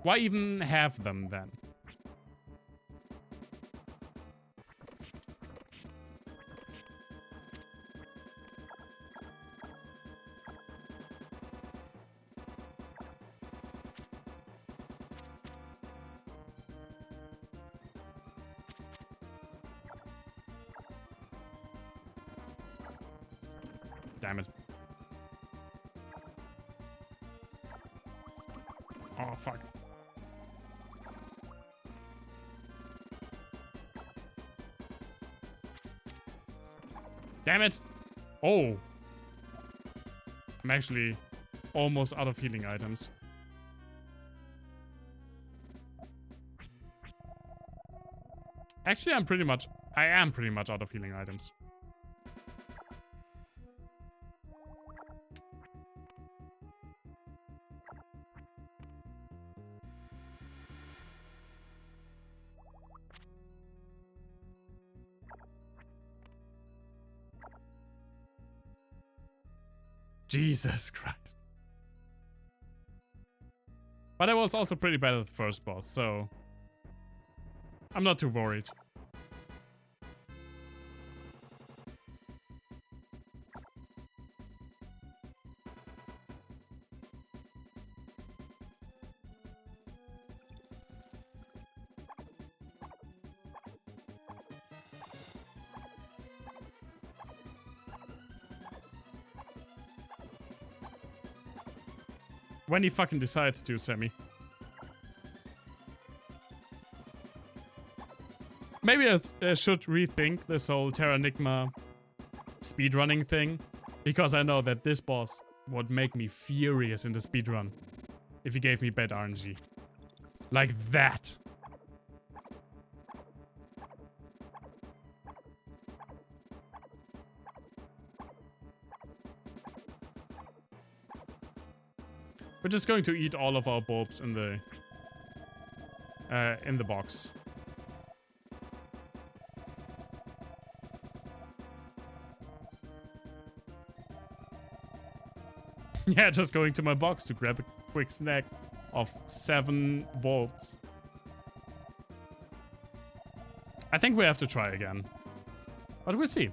Why even have them then? Damn it. Oh, fuck. Damn it! Oh! I'm actually almost out of healing items. Actually, I am pretty much out of healing items. Jesus Christ. But I was also pretty bad at the first boss, so I'm not too worried. When he fucking decides to, Sammy. Maybe I should rethink this whole Terranigma speedrunning thing, because I know that this boss would make me furious in the speedrun if he gave me bad RNG. Like that. We're just going to eat all of our bulbs in the box. Yeah, just going to my box to grab a quick snack of 7 bulbs. I think we have to try again, but we'll see.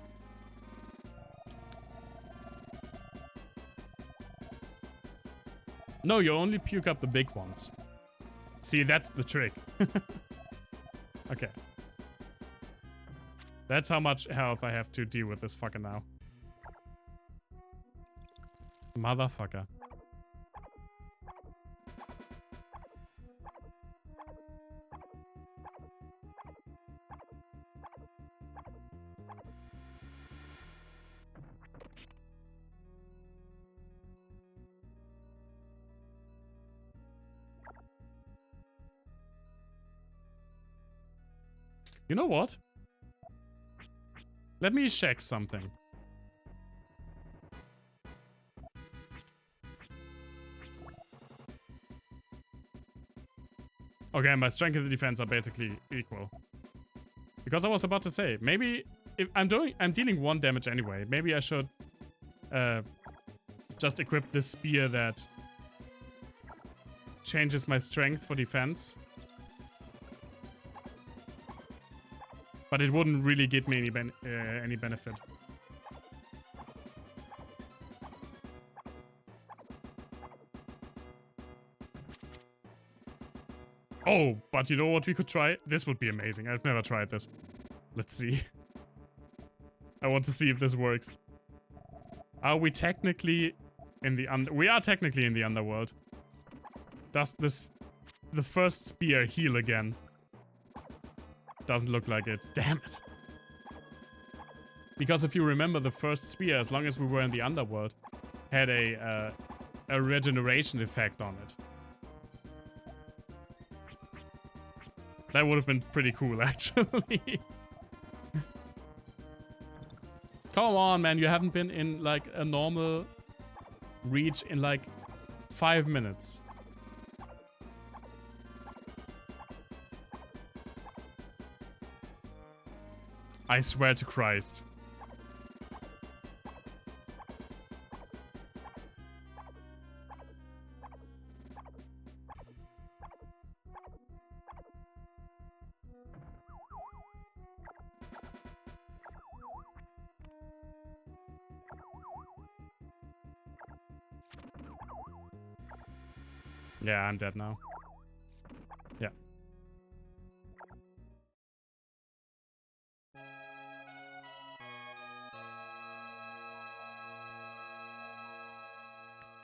No, you only puke up the big ones. See, that's the trick. Okay. That's how much health I have to deal with this fucker now. Motherfucker. You know what? Let me check something. Okay, my strength and the defense are basically equal. Because I was about to say, maybe if I'm dealing 1 damage anyway. Maybe I should just equip this spear that changes my strength for defense. But it wouldn't really give me any benefit. Oh, but you know what we could try? This would be amazing. I've never tried this. Let's see. I want to see if this works. Are we technically in the we are technically in the underworld. Does the first spear heal again? Doesn't look like it. Damn it. Because if you remember, the first spear, as long as we were in the underworld, had a regeneration effect on it. That would have been pretty cool, actually. Come on, man. You haven't been in, like, a normal reach in, like, 5 minutes. I swear to Christ. Yeah, I'm dead now. Yeah.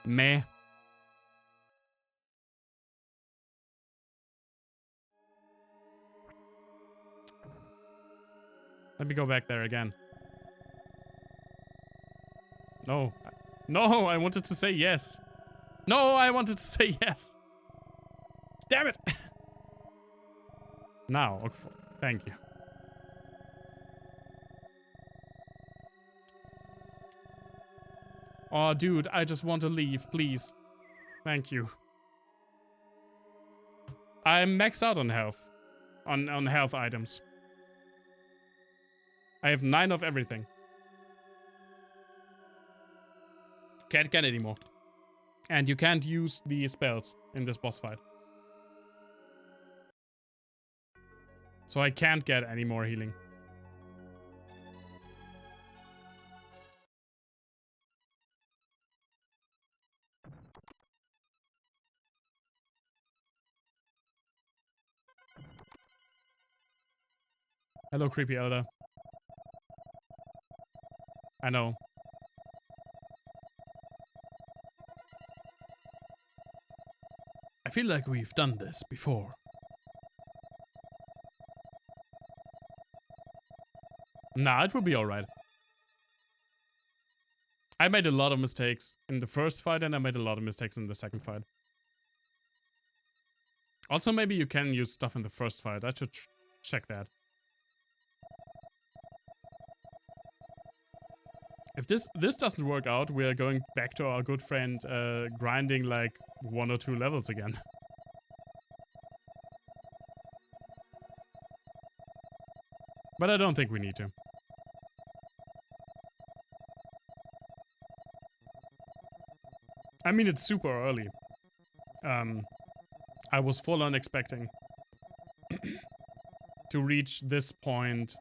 Meh. Let me go back there again. No. No, I wanted to say yes. No, I wanted to say yes. Damn it. Now, okay, thank you. Oh, dude, I just want to leave, please. Thank you. I'm maxed out on health. On health items. I have 9 of everything. Can't get any more. And you can't use the spells in this boss fight. So I can't get any more healing. Hello, creepy elder. I know. I feel like we've done this before. Nah, it will be alright. I made a lot of mistakes in the first fight and I made a lot of mistakes in the second fight. Also, maybe you can use stuff in the first fight. I should check that. If this doesn't work out, we're going back to our good friend grinding like 1 or 2 levels again. But I don't think we need to. I mean, it's super early. I was full on expecting to reach this point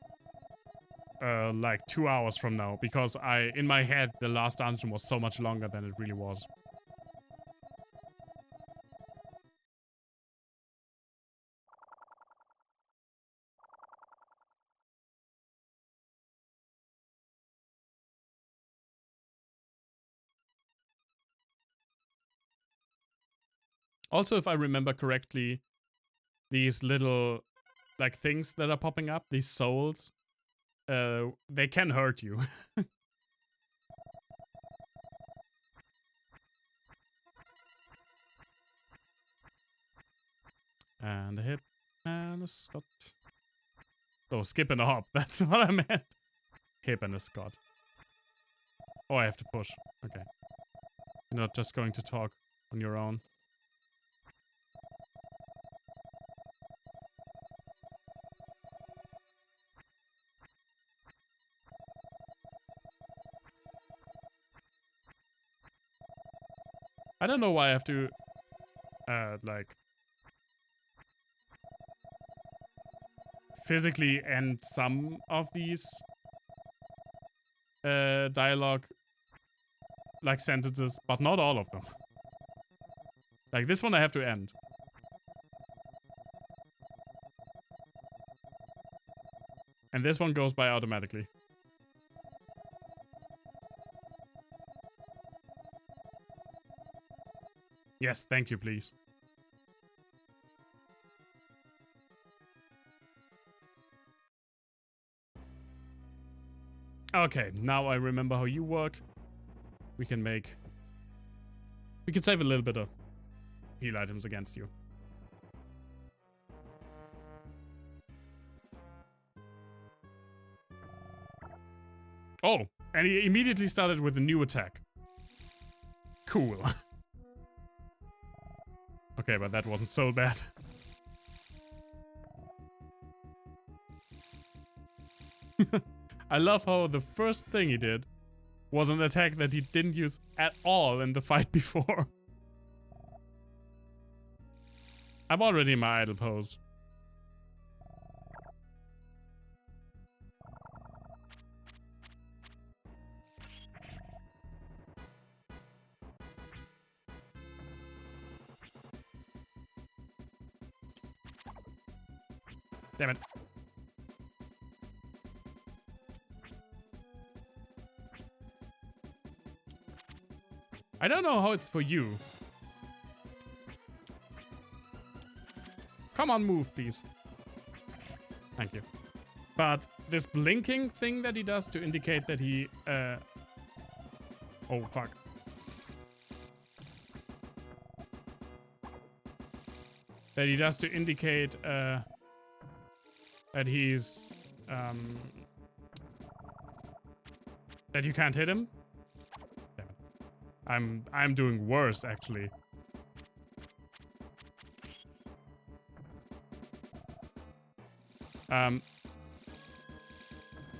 like 2 hours from now, because in my head, the last dungeon was so much longer than it really was. Also, if I remember correctly, these little like things that are popping up, these souls, they can hurt you. And a hit and a shot. Oh, skip and a hop. That's what I meant. Hip and a Scott. Oh, I have to push. Okay. You're not just going to talk on your own. I don't know why I have to, like, physically end some of these dialogue, like, sentences, but not all of them. Like, this one I have to end. And this one goes by automatically. Yes, thank you, please. Okay, now I remember how you work. We can save a little bit of heal items against you. Oh, and he immediately started with a new attack. Cool. Okay, but that wasn't so bad. I love how the first thing he did was an attack that he didn't use at all in the fight before. I'm already in my idle pose. Damn it. I don't know how it's for you. Come on, move, please. Thank you. But this blinking thing that he does to indicate that he, oh, fuck. That he does to indicate, that he's, that you can't hit him. Damn it. I'm doing worse, actually.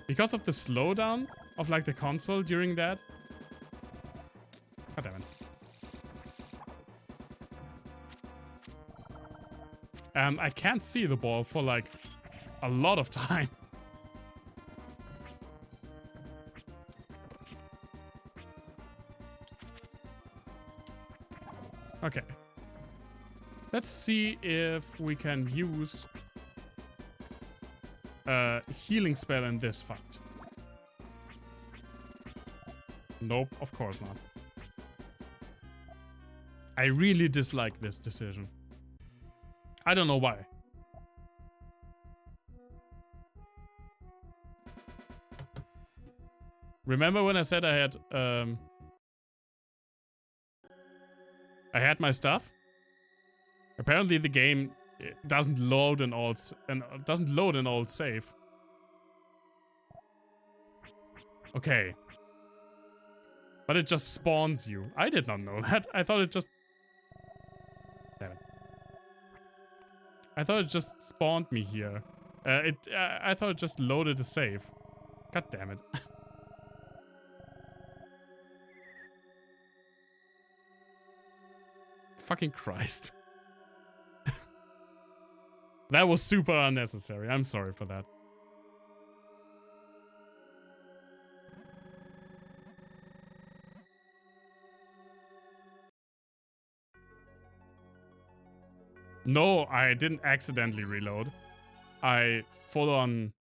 Because of the slowdown of like the console during that. God damn it. I can't see the ball for like a lot of time. Okay. Let's see if we can use a healing spell in this fight. Nope, of course not. I really dislike this decision. I don't know why. Remember when I said I had my stuff? Apparently the game doesn't load an old save. Okay. But it just spawns you. I did not know that. I thought it just... Damn it. I thought it just spawned me here. I thought it just loaded a save. God damn it. Fucking Christ. That was super unnecessary. I'm sorry for that. No, I didn't accidentally reload. I full on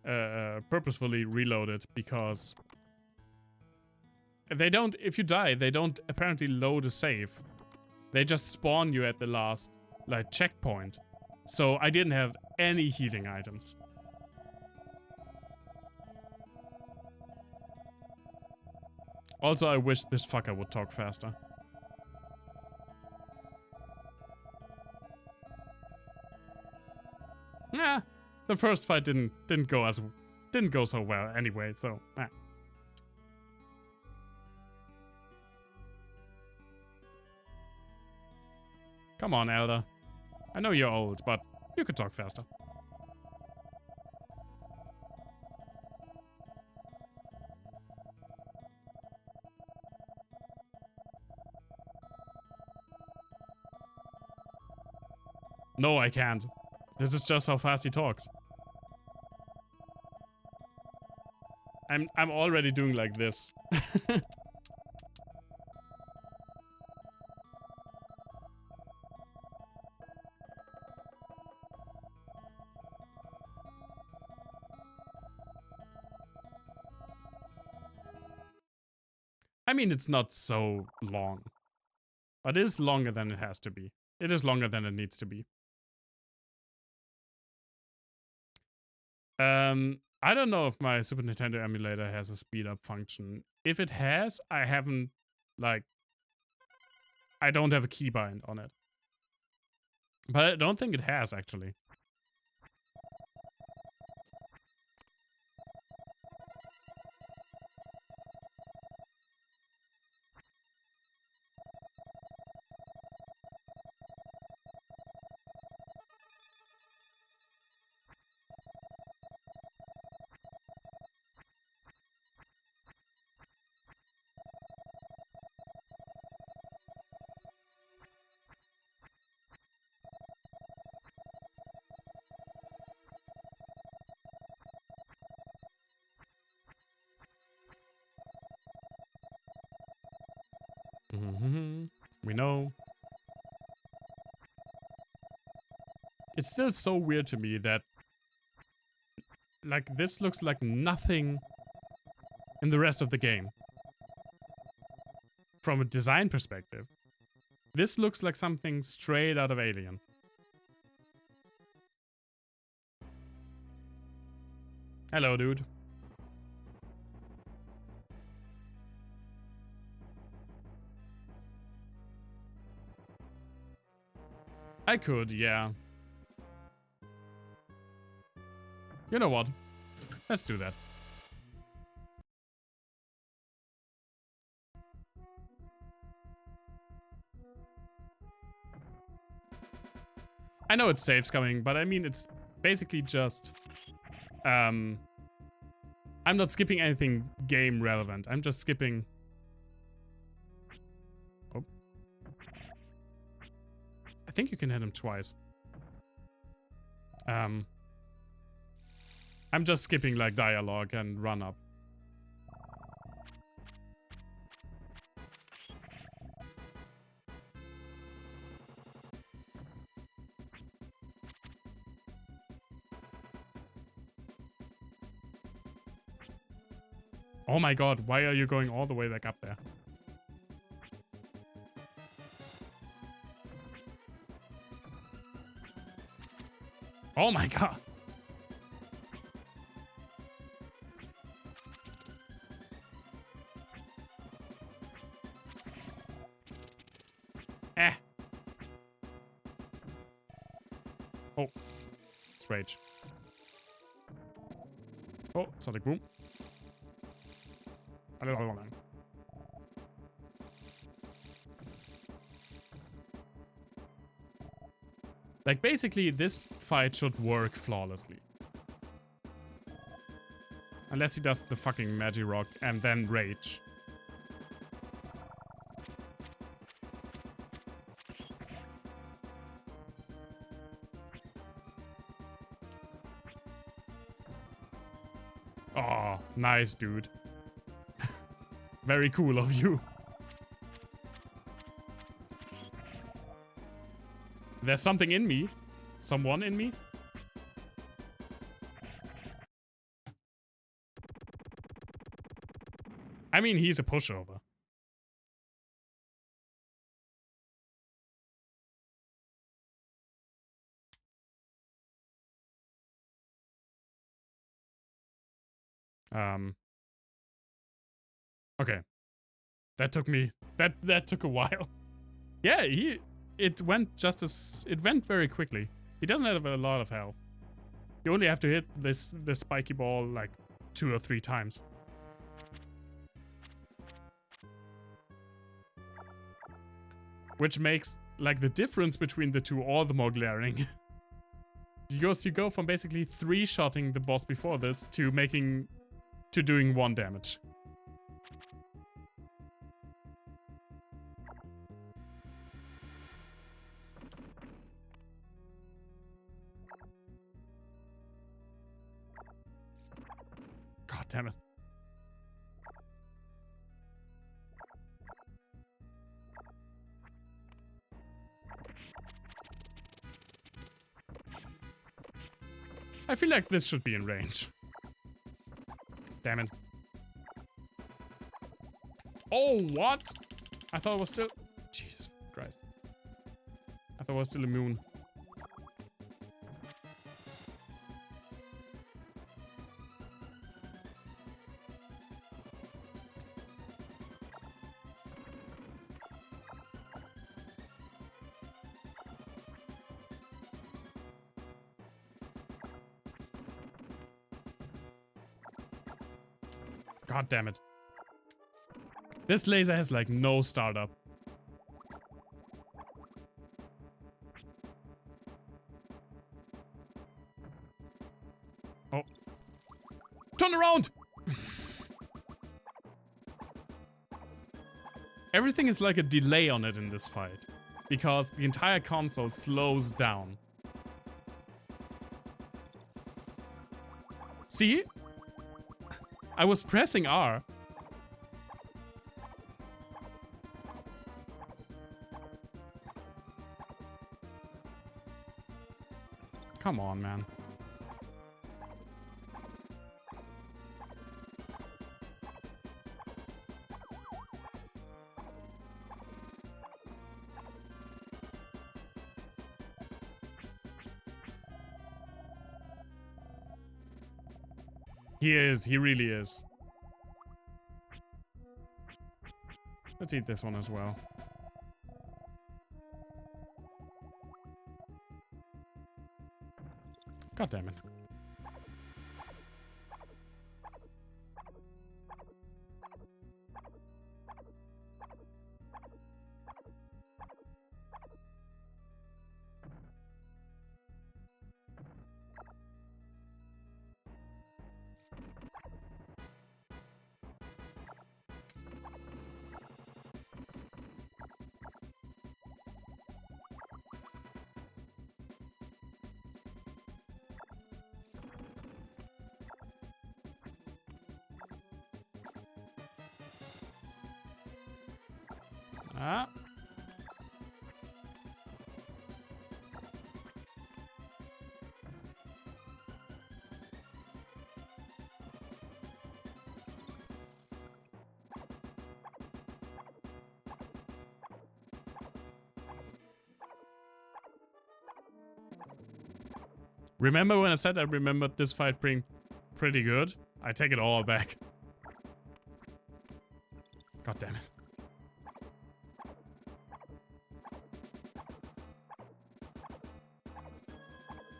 purposefully reloaded because they don't, if you die, they don't apparently load a save. They just spawn you at the last, like, checkpoint. So I didn't have any healing items. Also, I wish this fucker would talk faster. Yeah, the the first fight didn't go so well anyway, so Come on, Elder. I know you're old, but you could talk faster. No, I can't. This is just how fast he talks. I'm already doing like this. I mean, it's not so long, but it is longer than it has to be. It is longer than it needs to be. I don't know if my Super Nintendo emulator has a speed up function. If it has, I haven't, like, I don't have a keybind on it. But I don't think it has, actually. We know. It's still so weird to me that, like, this looks like nothing in the rest of the game. From a design perspective. This looks like something straight out of Alien. Hello, dude. I could, yeah. You know what? Let's do that. I know it's saves coming, but I mean, it's basically just... I'm not skipping anything game relevant. I'm just skipping... Oh. I think you can hit him twice. I'm just skipping, like, dialogue and run up. Oh my god, why are you going all the way back up there? Oh my god. Eh. Oh. It's rage. Oh, sonic boom. Like, basically, this fight should work flawlessly. Unless he does the fucking Magirock and then rage. Oh, nice, dude. Very cool of you. There's something in me. Someone in me. I mean, he's a pushover. Okay. That took me... That took a while. Yeah, it went very quickly. He doesn't have a lot of health. You only have to hit this spiky ball like 2 or 3 times. Which makes like the difference between the two all the more glaring. Because you go from basically 3-shotting the boss before this to doing 1 damage. God damn it. I feel like this should be in range. Damn it. Oh, what? I thought it was still... Jesus Christ. I thought it was still immune. God damn it. This laser has like no startup. Oh. Turn around! Everything is like a delay on it in this fight. Because the entire console slows down. See? I was pressing R. Come on, man. He is. He really is. Let's eat this one as well. God damn it. Ah. Remember when I said I remembered this fight being pretty good? I take it all back. God damn it.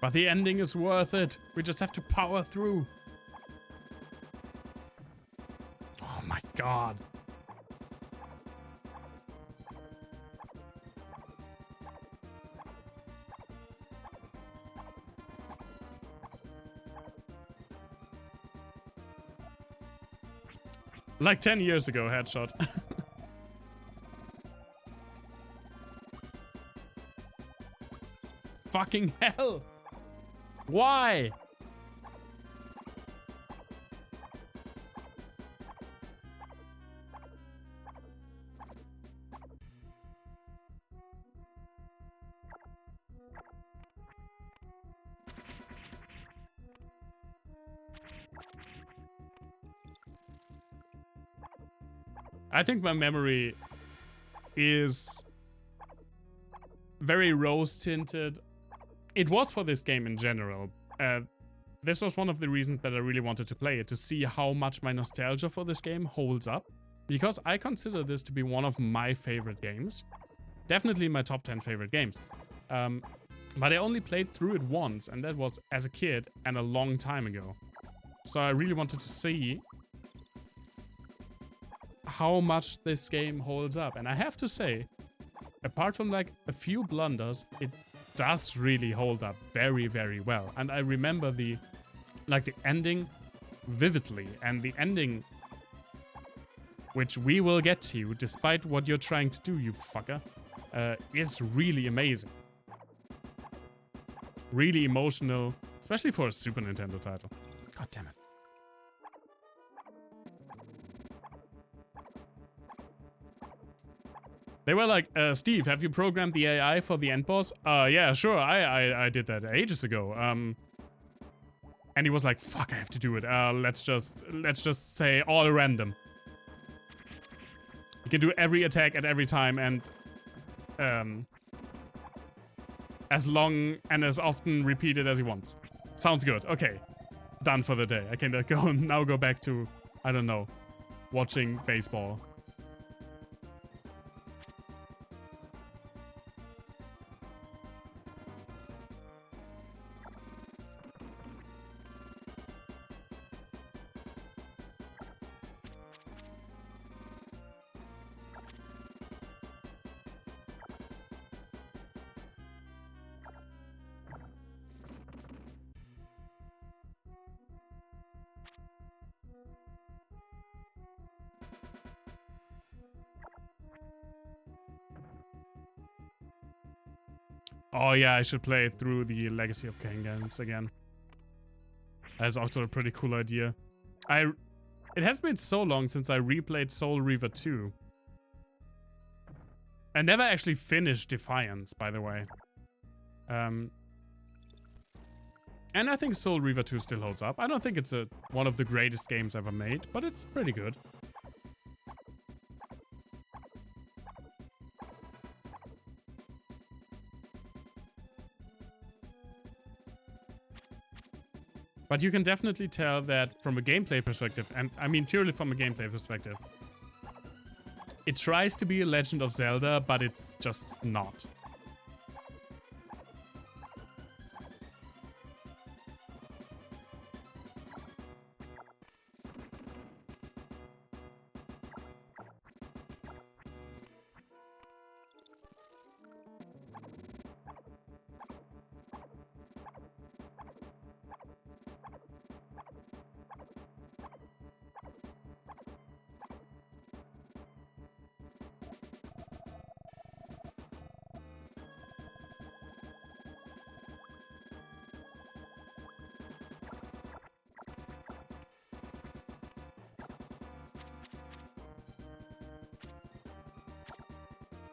But the ending is worth it. We just have to power through. Oh my god. Like 10 years ago, headshot. Fucking hell! Why? I think my memory is very rose-tinted. It was for this game in general. This was one of the reasons that I really wanted to play it, to see how much my nostalgia for this game holds up. Because I consider this to be one of my favorite games. Definitely my top 10 favorite games. But I only played through it once, and that was as a kid and a long time ago. So I really wanted to see how much this game holds up. And I have to say, apart from like a few blunders, it does really hold up very, very well. And I remember the ending vividly, and the ending, which we will get to despite what you're trying to do, you fucker, is really amazing. Really emotional, especially for a Super Nintendo title. God damn it. They were like, Steve, have you programmed the AI for the end boss? Yeah, sure, I did that ages ago. And he was like, fuck, I have to do it. Let's just say all random. You can do every attack at every time, and as long and as often repeated as he wants. Sounds good. Okay, done for the day. I can go back to, I don't know, watching baseball. Oh yeah, I should play through the Legacy of Kain games again. That's also a pretty cool idea. It has been so long since I replayed Soul Reaver 2. I never actually finished Defiance, by the way. And I think Soul Reaver 2 still holds up. I don't think it's one of the greatest games ever made, but it's pretty good. But you can definitely tell that from a gameplay perspective, and I mean purely from a gameplay perspective, it tries to be a Legend of Zelda, but it's just not.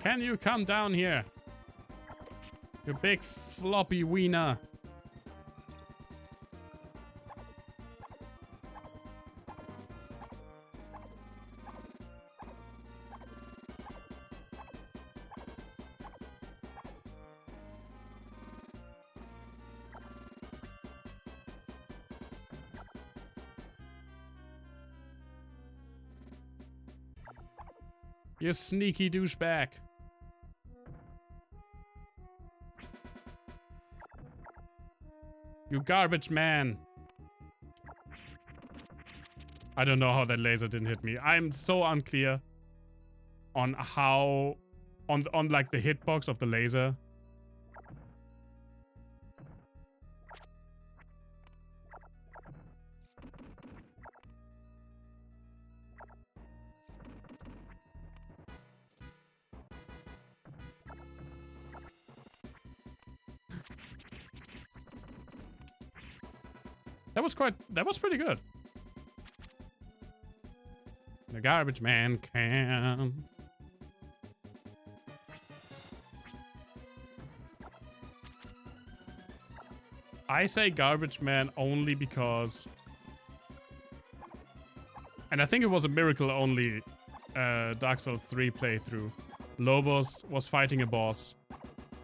Can you come down here? You big floppy wiener. You sneaky douchebag. You garbage man. I don't know how that laser didn't hit me. I'm so unclear on how on like the hitbox of the laser. That was pretty good. The garbage man can. I say garbage man only because, and I think it was a miracle only Dark Souls 3 playthrough. Lobos was fighting a boss,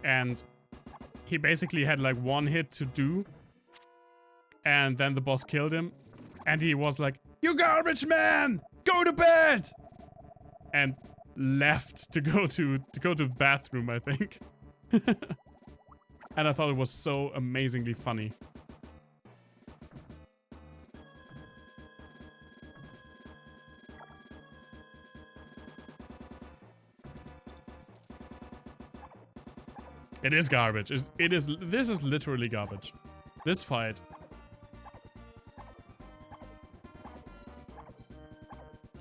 and he basically had like one hit to do. And then the boss killed him, and he was like, "You garbage man, go to bed," and left to go to the bathroom, I think. And I thought it was so amazingly funny. It is garbage. This is literally garbage. This fight.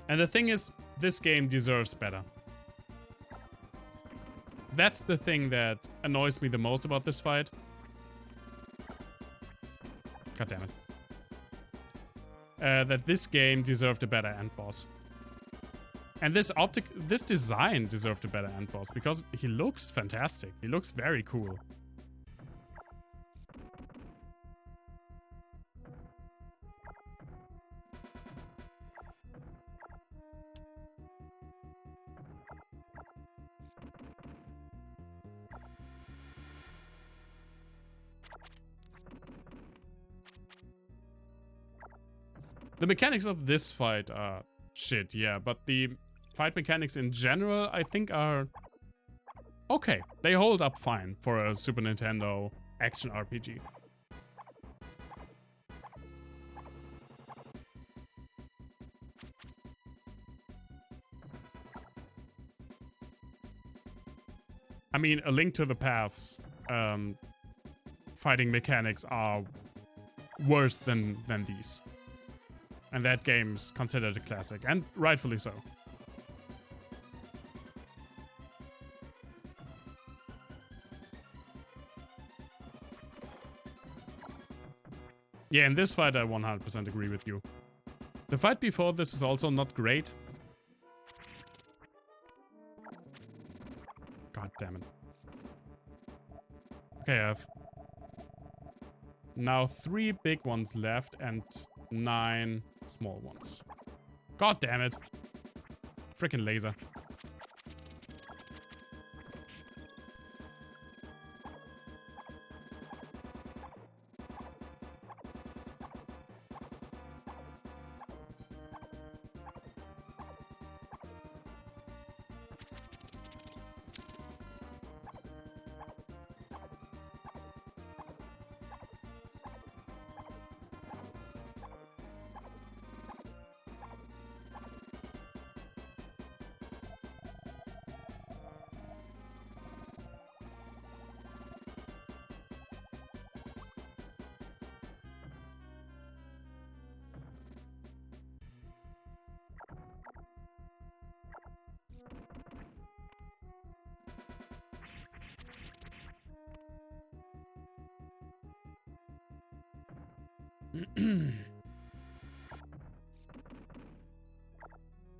And the thing is, this game deserves better. That's the thing that annoys me the most about this fight. God damn it. That this game deserved a better end boss. And this design deserved a better end boss because he looks fantastic. He looks very cool. The mechanics of this fight are shit, yeah, but the fight mechanics in general, I think, are okay. They hold up fine for a Super Nintendo action RPG. I mean, A Link to the Past fighting mechanics are worse than these. And that game's considered a classic, and rightfully so. Yeah, in this fight I 100% agree with you. The fight before this is also not great. God damn it. Okay, I have now 3 big ones left and 9 small ones. God damn it. Frickin' laser.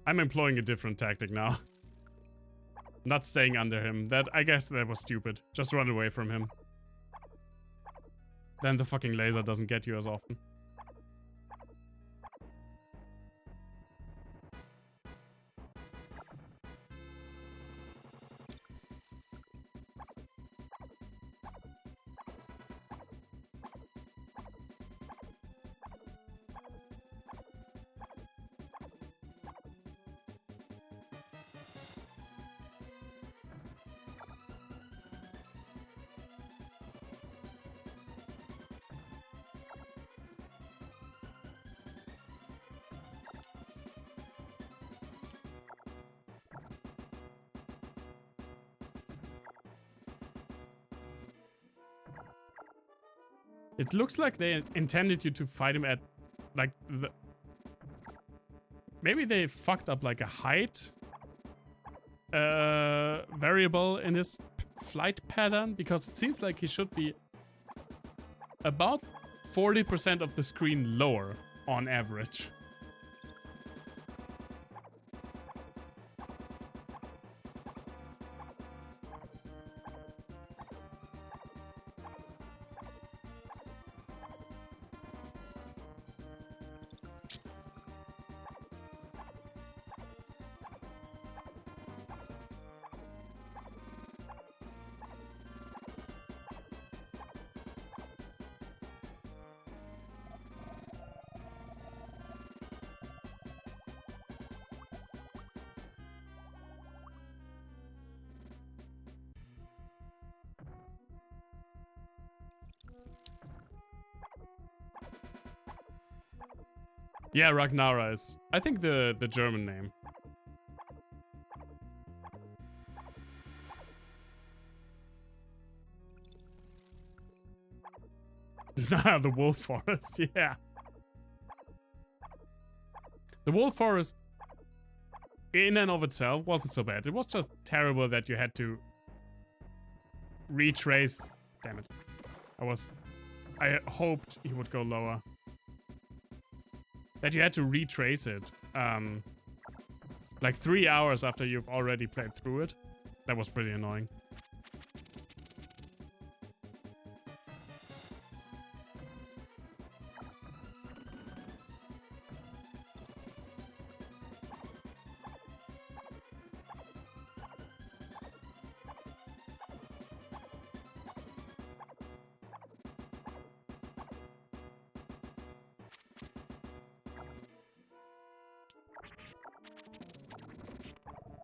I'm employing a different tactic now. Not staying under him. I guess that was stupid. Just run away from him. Then the fucking laser doesn't get you as often. It looks like they intended you to fight him at, like, the... Maybe they fucked up, like, a height variable in his flight pattern, because it seems like he should be about 40% of the screen lower on average. Yeah, Ragnara is, I think, the German name. The Wolf Forest, yeah. The Wolf Forest, in and of itself, wasn't so bad. It was just terrible that you had to retrace. Damn it. I hoped he would go lower. That you had to retrace it. Like 3 hours after you've already played through it. That was pretty annoying.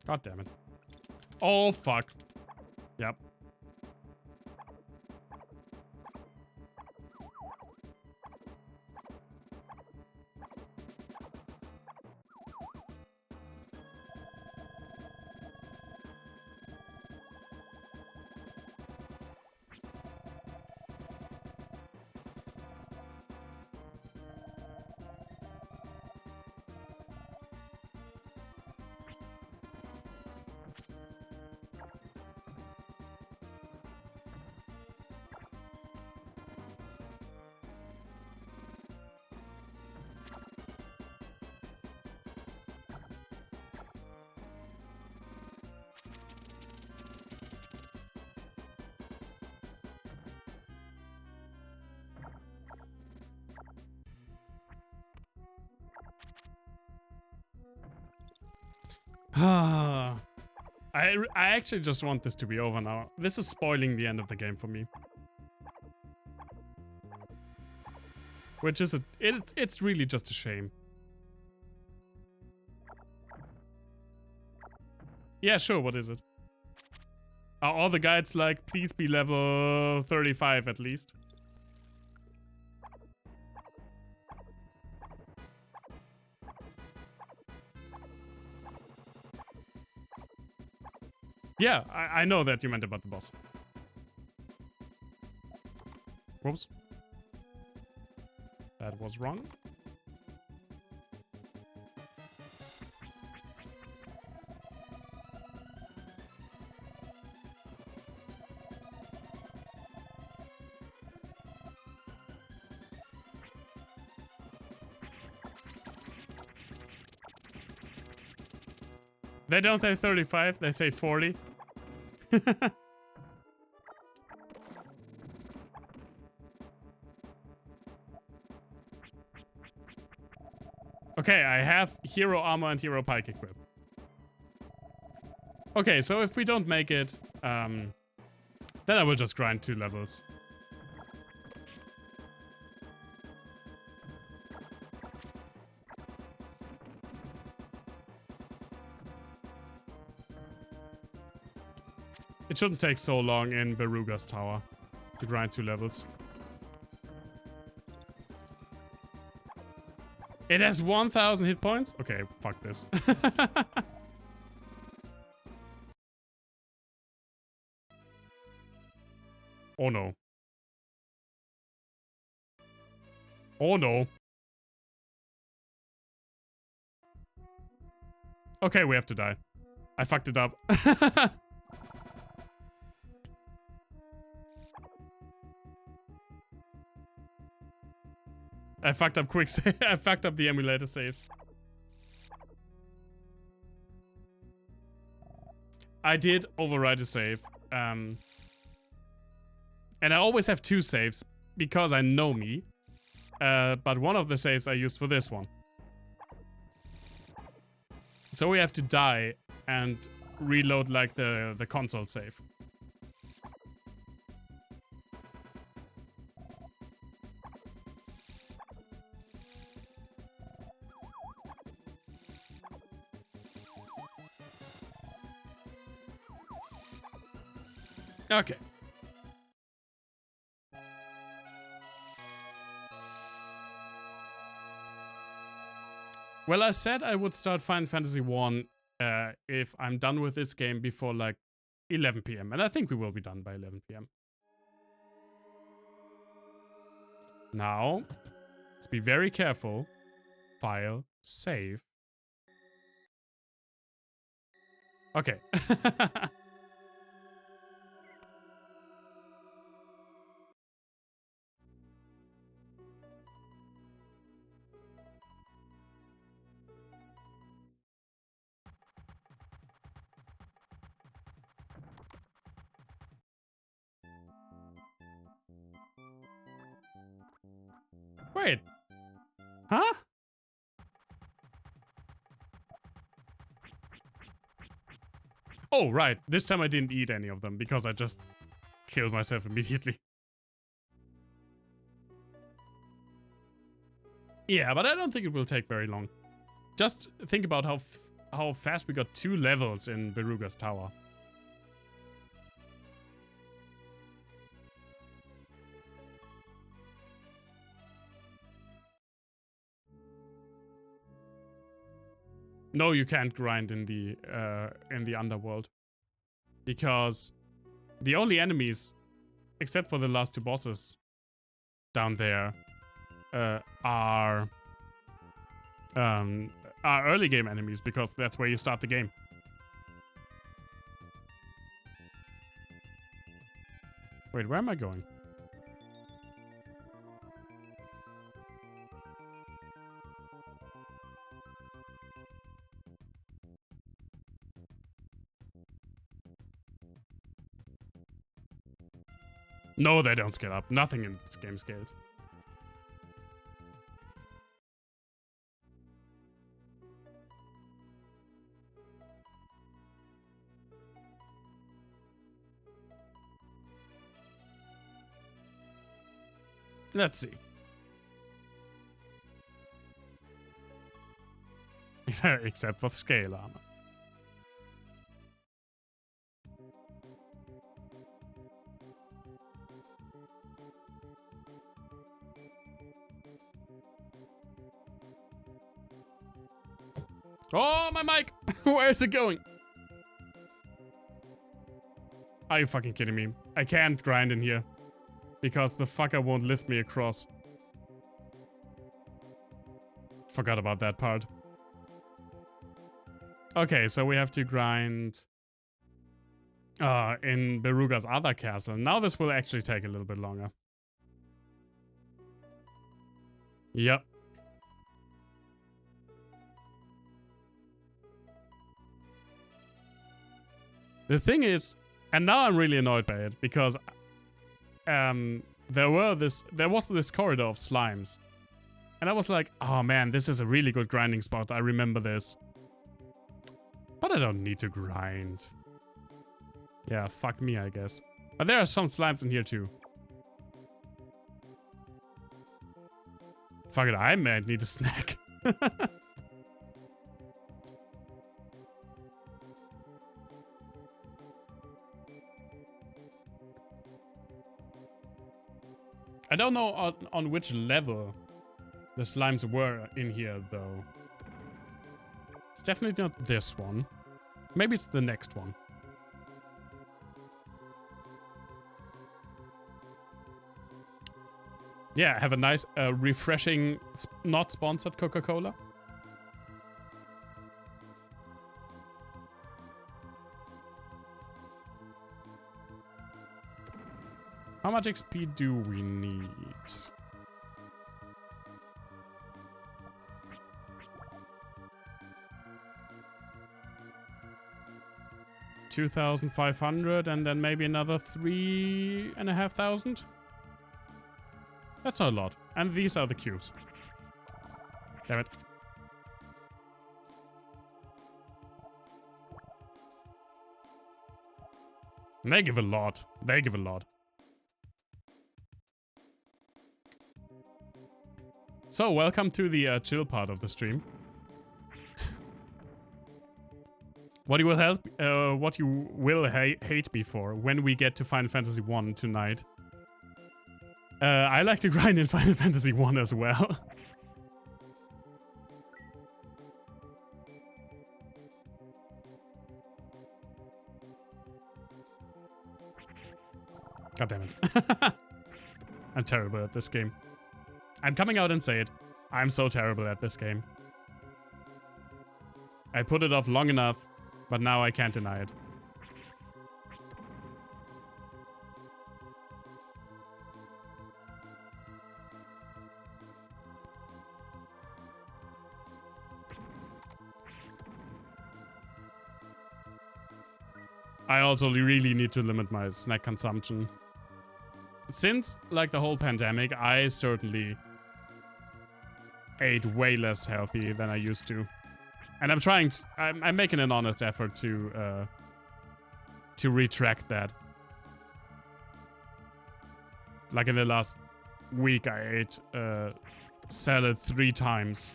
God damn it. Oh, fuck. Yep. I actually just want this to be over now. This is spoiling the end of the game for me. Which is it's really just a shame. Yeah, sure, what is it? Are all the guides like, please be level 35 at least? Yeah, I know that you meant about the boss. Whoops. That was wrong. They don't say 35, they say 40. Okay, I have hero armor and hero pike equipped. Okay, so if we don't make it, then I will just grind 2 levels. It shouldn't take so long in Beruga's tower to grind 2 levels. It has 1000 hit points? Okay, fuck this. Oh no. Oh no. Okay, we have to die. I fucked it up. I fucked up quick save. I fucked up the emulator saves. I did override a save. And I always have 2 saves because I know me. But one of the saves I used for this one. So we have to die and reload like the console save. Okay. Well, I said I would start Final Fantasy 1 if I'm done with this game before like 11 p.m. And I think we will be done by 11 p.m. Now, let's be very careful. File, save. Okay. Wait. Huh? Oh, right. This time I didn't eat any of them because I just killed myself immediately. Yeah, but I don't think it will take very long. Just think about how fast we got 2 levels in Beruga's Tower. No, you can't grind in the underworld. Because the only enemies, except for the last 2 bosses down there, are early game enemies, because that's where you start the game. Wait, where am I going? No, they don't scale up. Nothing in this game scales. Let's see. Except for scale armor. Oh, my mic! Where is it going? Are you fucking kidding me? I can't grind in here. Because the fucker won't lift me across. Forgot about that part. Okay, so we have to grind in Beruga's other castle. Now this will actually take a little bit longer. Yep. The thing is, and now I'm really annoyed by it, because there was this corridor of slimes. And I was like, oh man, this is a really good grinding spot. I remember this. But I don't need to grind. Yeah, fuck me, I guess. But there are some slimes in here too. Fuck it, I might need a snack. I don't know on which level the slimes were in here, though. It's definitely not this one. Maybe it's the next one. Yeah, have a nice, refreshing, not sponsored Coca-Cola. How much XP do we need? $2,500 and then maybe another 3,500. That's not a lot. And these are the cubes. Damn it. And they give a lot. They give a lot. So, welcome to the chill part of the stream. What you will hate me for when we get to Final Fantasy 1 tonight. I like to grind in Final Fantasy 1 as well. God damn it. I'm terrible at this game. I'm coming out and say it. I'm so terrible at this game. I put it off long enough, but now I can't deny it. I also really need to limit my snack consumption. Since, like, the whole pandemic, I certainly ate way less healthy than I used to. And I'm trying to, I'm making an honest effort to retract that. Like in the last week, I ate salad 3 times.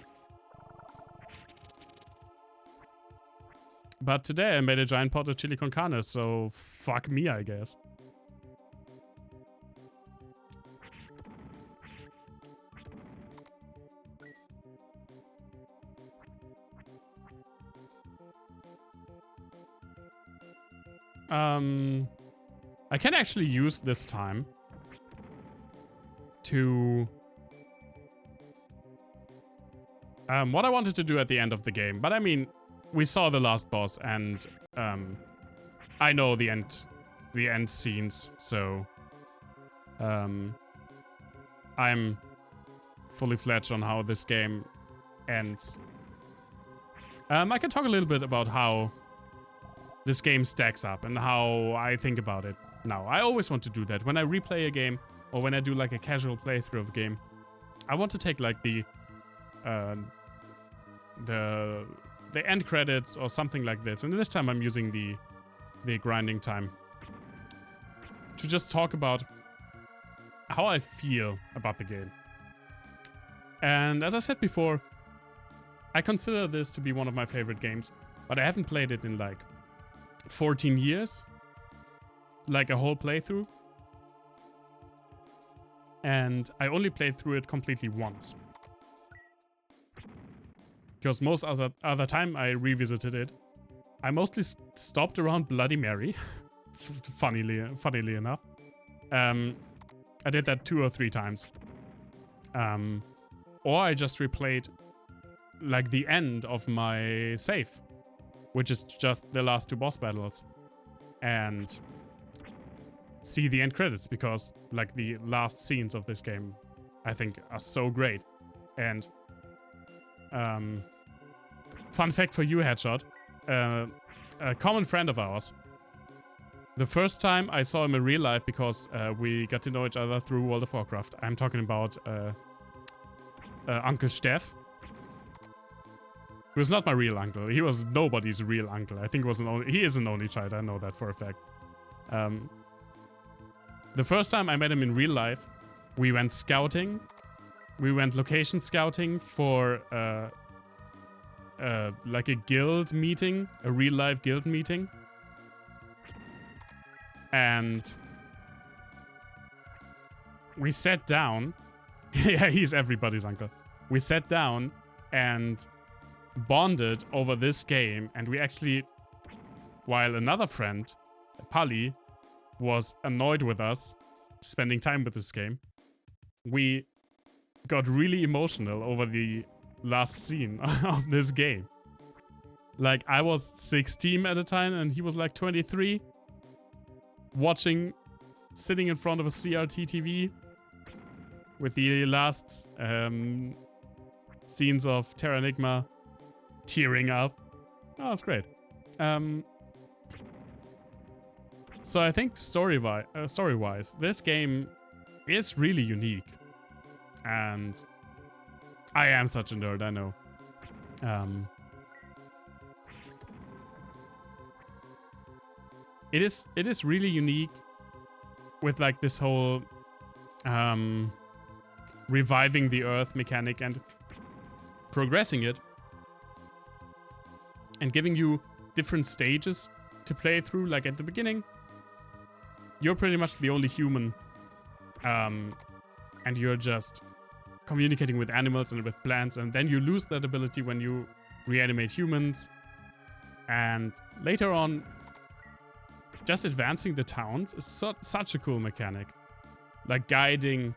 But today I made a giant pot of chili con carne, so fuck me, I guess. I can actually use this time to what I wanted to do at the end of the game, but I mean, we saw the last boss, and I know the end scenes, so I'm fully fledged on how this game ends. I can talk a little bit about how this game stacks up and how I think about it now. I always want to do that when I replay a game or when I do like a casual playthrough of a game. I want to take like the end credits or something like this, and this time I'm using the grinding time to just talk about how I feel about the game. And as I said before, I consider this to be one of my favorite games, but I haven't played it in like 14 years, like a whole playthrough, and I only played through it completely once. Because most other time I revisited it, I mostly stopped around Bloody Mary, funnily enough. I did that 2 or 3 times. Or I just replayed like the end of my save, which is just the last 2 boss battles, and see the end credits, because like the last scenes of this game I think are so great. And fun fact for you, Headshot, a common friend of ours, the first time I saw him in real life, because we got to know each other through World of Warcraft. I'm talking about Uncle Steff, who was not my real uncle. He was nobody's real uncle. I think he is an only child. I know that for a fact. The first time I met him in real life, we went scouting. We went location scouting for like a guild meeting, a real life guild meeting. And we sat down. Yeah, he's everybody's uncle. We sat down and bonded over this game, and we actually, while another friend, Pali, was annoyed with us spending time with this game, we got really emotional over the last scene of this game. Like, I was 16 at the time and he was like 23, sitting in front of a CRT TV with the last scenes of Terranigma, tearing up. Oh, it's great. So I think story-wise, this game is really unique. And I am such a nerd, I know. It is really unique with like this whole reviving the earth mechanic and progressing it and giving you different stages to play through. Like at the beginning, you're pretty much the only human, and you're just communicating with animals and with plants, and then you lose that ability when you reanimate humans. And later on, just advancing the towns is such a cool mechanic. Like guiding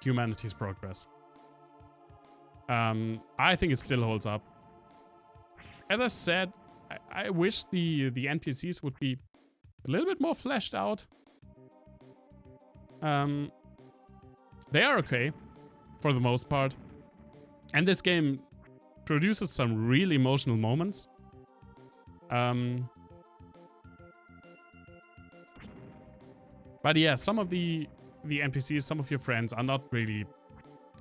humanity's progress. I think it still holds up. As I said, I wish the NPCs would be a little bit more fleshed out. They are okay, for the most part. And this game produces some really emotional moments. But yeah, some of the NPCs, some of your friends are not really...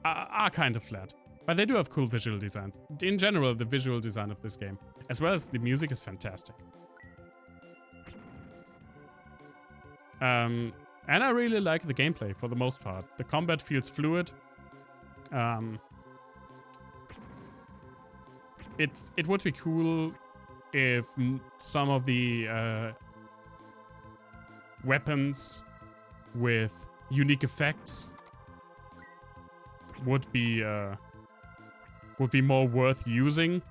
are kind of flat. But they do have cool visual designs. In general, the visual design of this game, as well as the music, is fantastic. And I really like the gameplay for the most part. The combat feels fluid. It would be cool if some of the weapons with unique effects would be more worth using.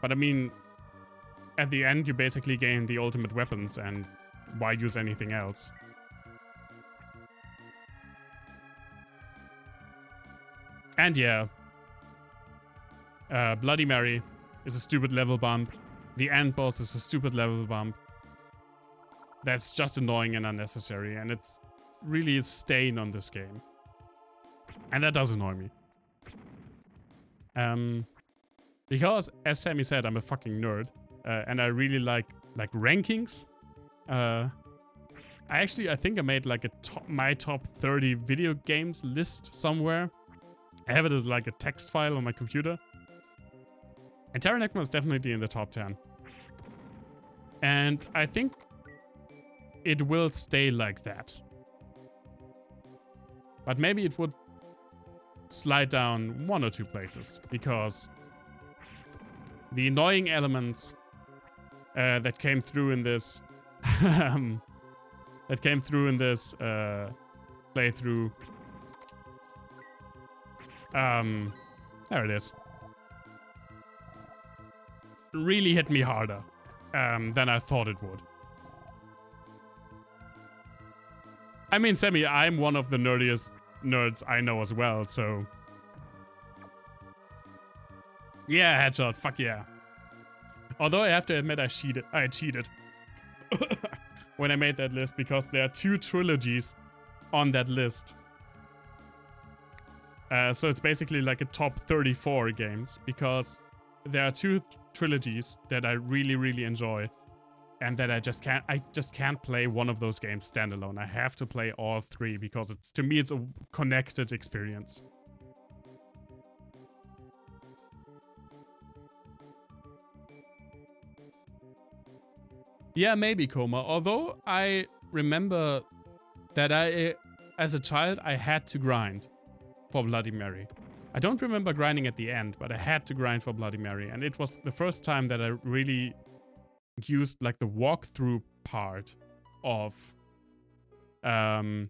But I mean, at the end you basically gain the ultimate weapons, and why use anything else? And yeah, Bloody Mary is a stupid level bump. The end boss is a stupid level bump. That's just annoying and unnecessary, and it's really a stain on this game. And that does annoy me. Because, as Sammy said, I'm a fucking nerd, and I really like rankings. I think I made like my top 30 video games list somewhere. I have it as like a text file on my computer. And Terranigma is definitely in the top 10. And I think it will stay like that. But maybe it would slide down 1 or 2 places, because the annoying elements that came through in this playthrough, there it is, really hit me harder than I thought it would. I mean, Sammy, I'm one of the nerdiest nerds I know as well, so... Yeah, headshot, fuck yeah. Although I have to admit I cheated. When I made that list, because there are 2 trilogies on that list. So it's basically like a top 34 games, because there are 2 trilogies that I really, really enjoy. And that I just can't play one of those games standalone. I have to play all 3, because to me it's a connected experience. Yeah, maybe, Coma. Although I remember that as a child, I had to grind for Bloody Mary. I don't remember grinding at the end, but I had to grind for Bloody Mary. And it was the first time that I really used like the walkthrough part of the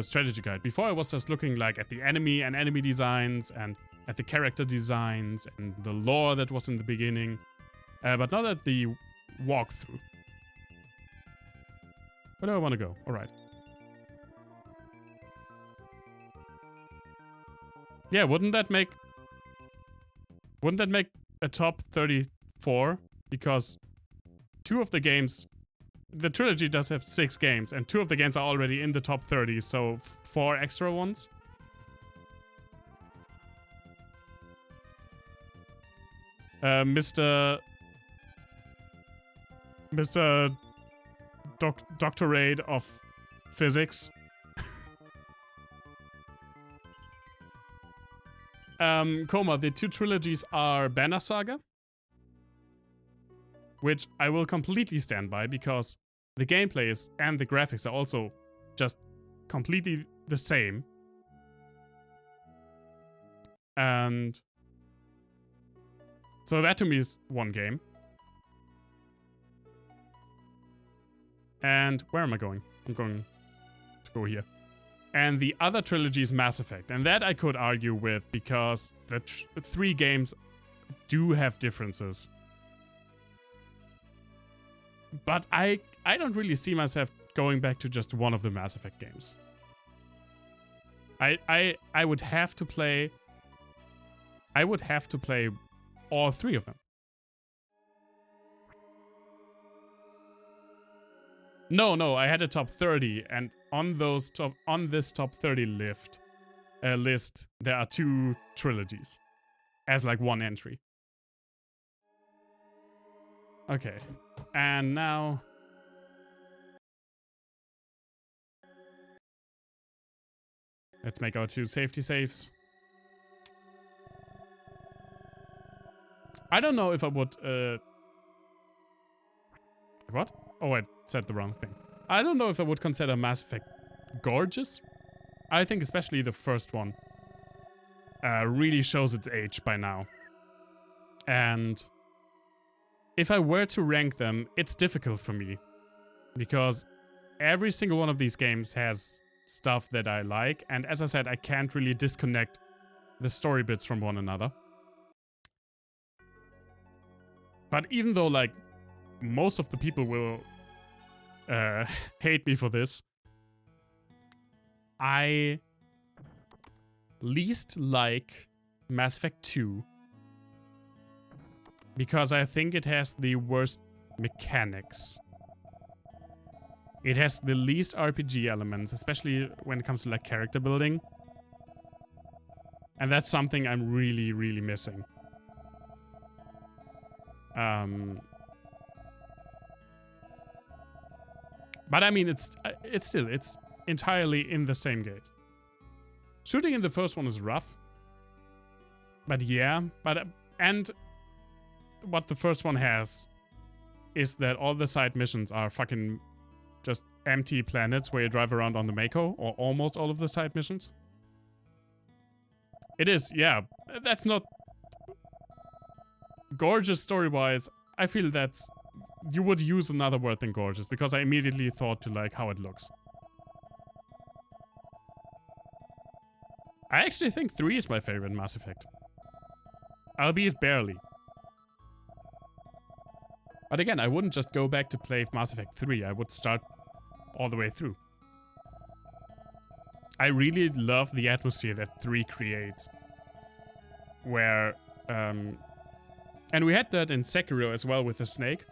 strategy guide. Before I was just looking like at the enemy and enemy designs and at the character designs and the lore that was in the beginning, but not at the walkthrough. Where do I want to go? All right. Yeah, wouldn't that make a top 34? Because 2 of the games, the trilogy does have 6 games, and 2 of the games are already in the top 30, so 4 extra ones. Mr. Doctorate of Physics. Coma, the 2 trilogies are Banner Saga, which I will completely stand by, because the gameplay and the graphics are also just completely the same. And so that to me is one game. And where am I going? I'm going to go here. And the other trilogy is Mass Effect. And that I could argue with, because the 3 games do have differences. But I don't really see myself going back to just one of the Mass Effect games. I would have to play. I would have to play all three of them. No, I had a top 30, and on this top 30 list, there are 2 trilogies as like one entry. Okay, and now let's make our 2 safety saves. I don't know if I would what? Oh, I said the wrong thing. I don't know if I would consider Mass Effect gorgeous. I think especially the first one really shows its age by now. And if I were to rank them, it's difficult for me. Because every single one of these games has stuff that I like. And as I said, I can't really disconnect the story bits from one another. But even though, like, most of the people will hate me for this, I least like Mass Effect 2 because I think it has the worst mechanics. It has the least RPG elements, especially when it comes to like character building. And that's something I'm really, really missing. But I mean, it's entirely in the same gate. Shooting in the first one is rough. But yeah, and what the first one has is that all the side missions are fucking just empty planets where you drive around on the Mako, or almost all of the side missions. It is, yeah, that's not gorgeous story-wise. I feel that's, you would use another word than gorgeous, because I immediately thought to like how it looks. I actually think 3 is my favorite Mass Effect. Albeit barely. But again, I wouldn't just go back to play Mass Effect 3, I would start all the way through. I really love the atmosphere that 3 creates. Where, and we had that in Sekiro as well with the snake.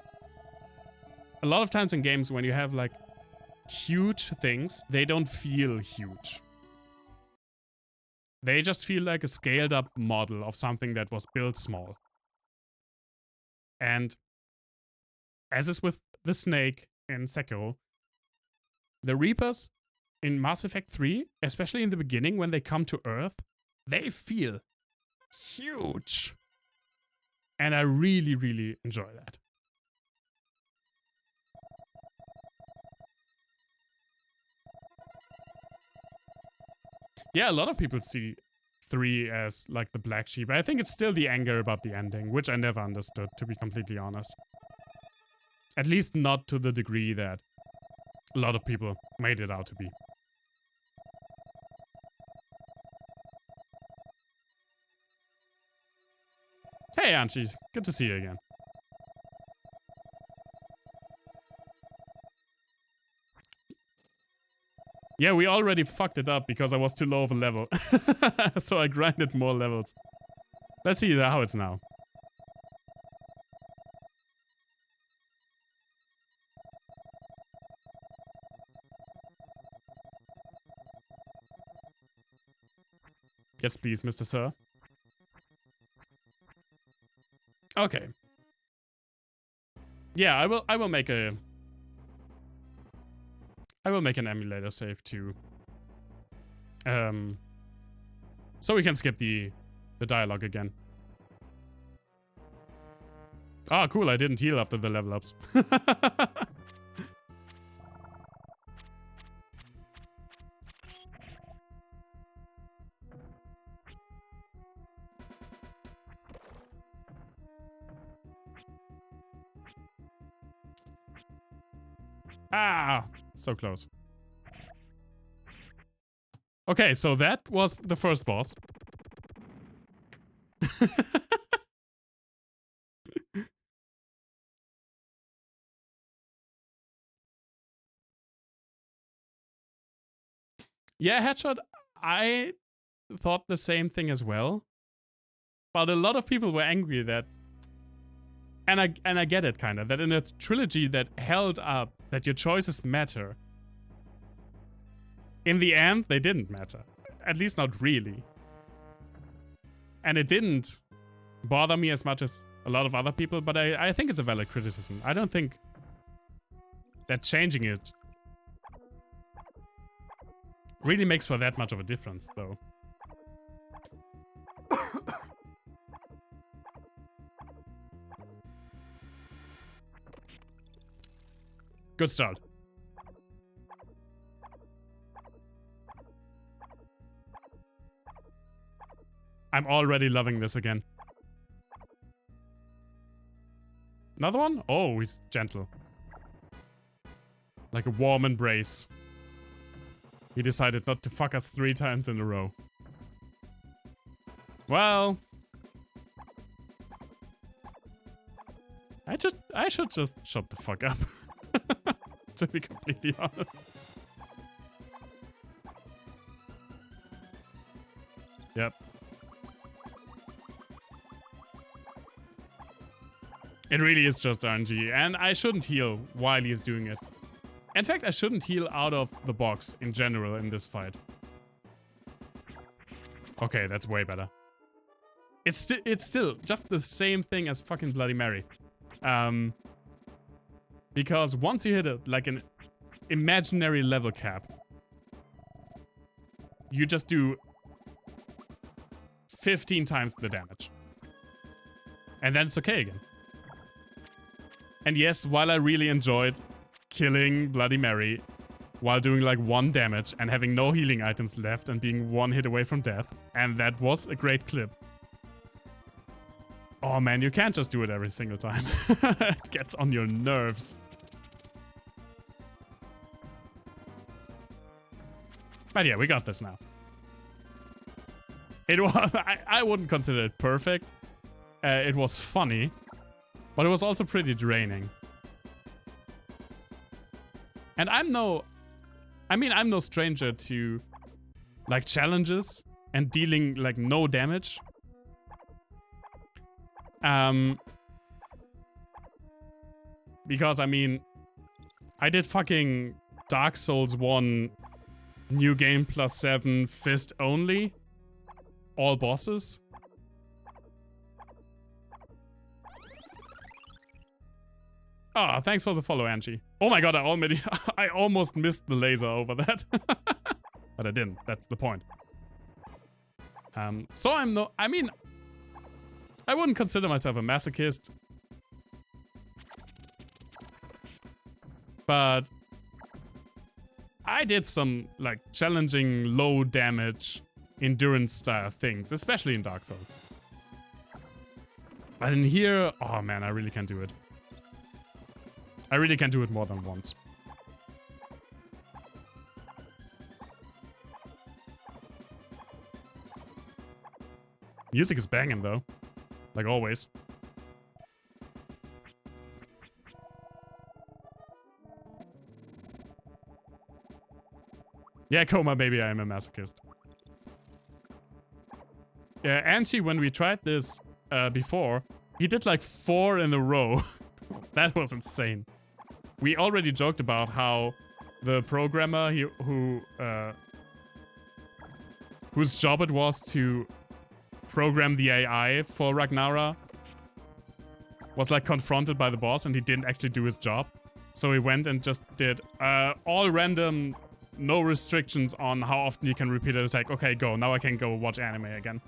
A lot of times in games when you have like huge things, they don't feel huge. They just feel like a scaled up model of something that was built small. And as is with the snake in Sekiro, the Reapers in Mass Effect 3, especially in the beginning when they come to Earth, they feel huge. And I really, really enjoy that. Yeah, a lot of people see 3 as like the black sheep. I think it's still the anger about the ending, which I never understood, to be completely honest. At least not to the degree that a lot of people made it out to be. Hey, Anchi. Good to see you again. Yeah, we already fucked it up because I was too low of a level. So I grinded more levels. Let's see how it's now. Yes, please, Mr. Sir. Okay. Yeah, I will make a... I will make an emulator save too. So we can skip the dialogue again. Ah, cool, I didn't heal after the level ups. Ah, so close. Okay, so that was the first boss. Yeah, headshot, I thought the same thing as well. But a lot of people were angry that, and I get it kinda, that in a trilogy that held up that your choices matter, in the end they didn't matter. At least not really. And it didn't bother me as much as a lot of other people, but I think it's a valid criticism. I don't think that changing it really makes for that much of a difference, though. Good start. I'm already loving this again. Another one? Oh, he's gentle. Like a warm embrace. He decided not to fuck us 3 times in a row. Well, I should just shut the fuck up. To be completely honest. Yep. It really is just RNG, and I shouldn't heal while he's doing it. In fact, I shouldn't heal out of the box in general in this fight. Okay, that's way better. It's still just the same thing as fucking Bloody Mary. Because once you hit like an imaginary level cap, you just do 15 times the damage. And then it's okay again. And yes, while I really enjoyed killing Bloody Mary while doing like 1 damage and having no healing items left and being 1 hit away from death, and that was a great clip. Oh man, you can't just do it every single time. It gets on your nerves. But yeah, we got this now. It was, I wouldn't consider it perfect. It was funny, but it was also pretty draining. And I'm no stranger to like challenges and dealing like no damage. Because I mean, I did fucking Dark Souls 1 New Game +7 Fist only. All bosses. Ah, thanks for the follow, Angie. Oh my god, I almost missed the laser over that. But I didn't, that's the point. So I wouldn't consider myself a masochist. But I did some, like, challenging low damage endurance style things, especially in Dark Souls. But in here, oh man, I really can't do it. I really can't do it more than once. Music is banging though, like always. Yeah, Coma, maybe I am a masochist. Yeah, Anchi, when we tried this before, he did like 4 in a row. That was insane. We already joked about how the programmer whose job it was to program the AI for Ragnara was like confronted by the boss and he didn't actually do his job. So he went and just did all random, no restrictions on how often you can repeat an attack. Okay, go. Now I can go watch anime again.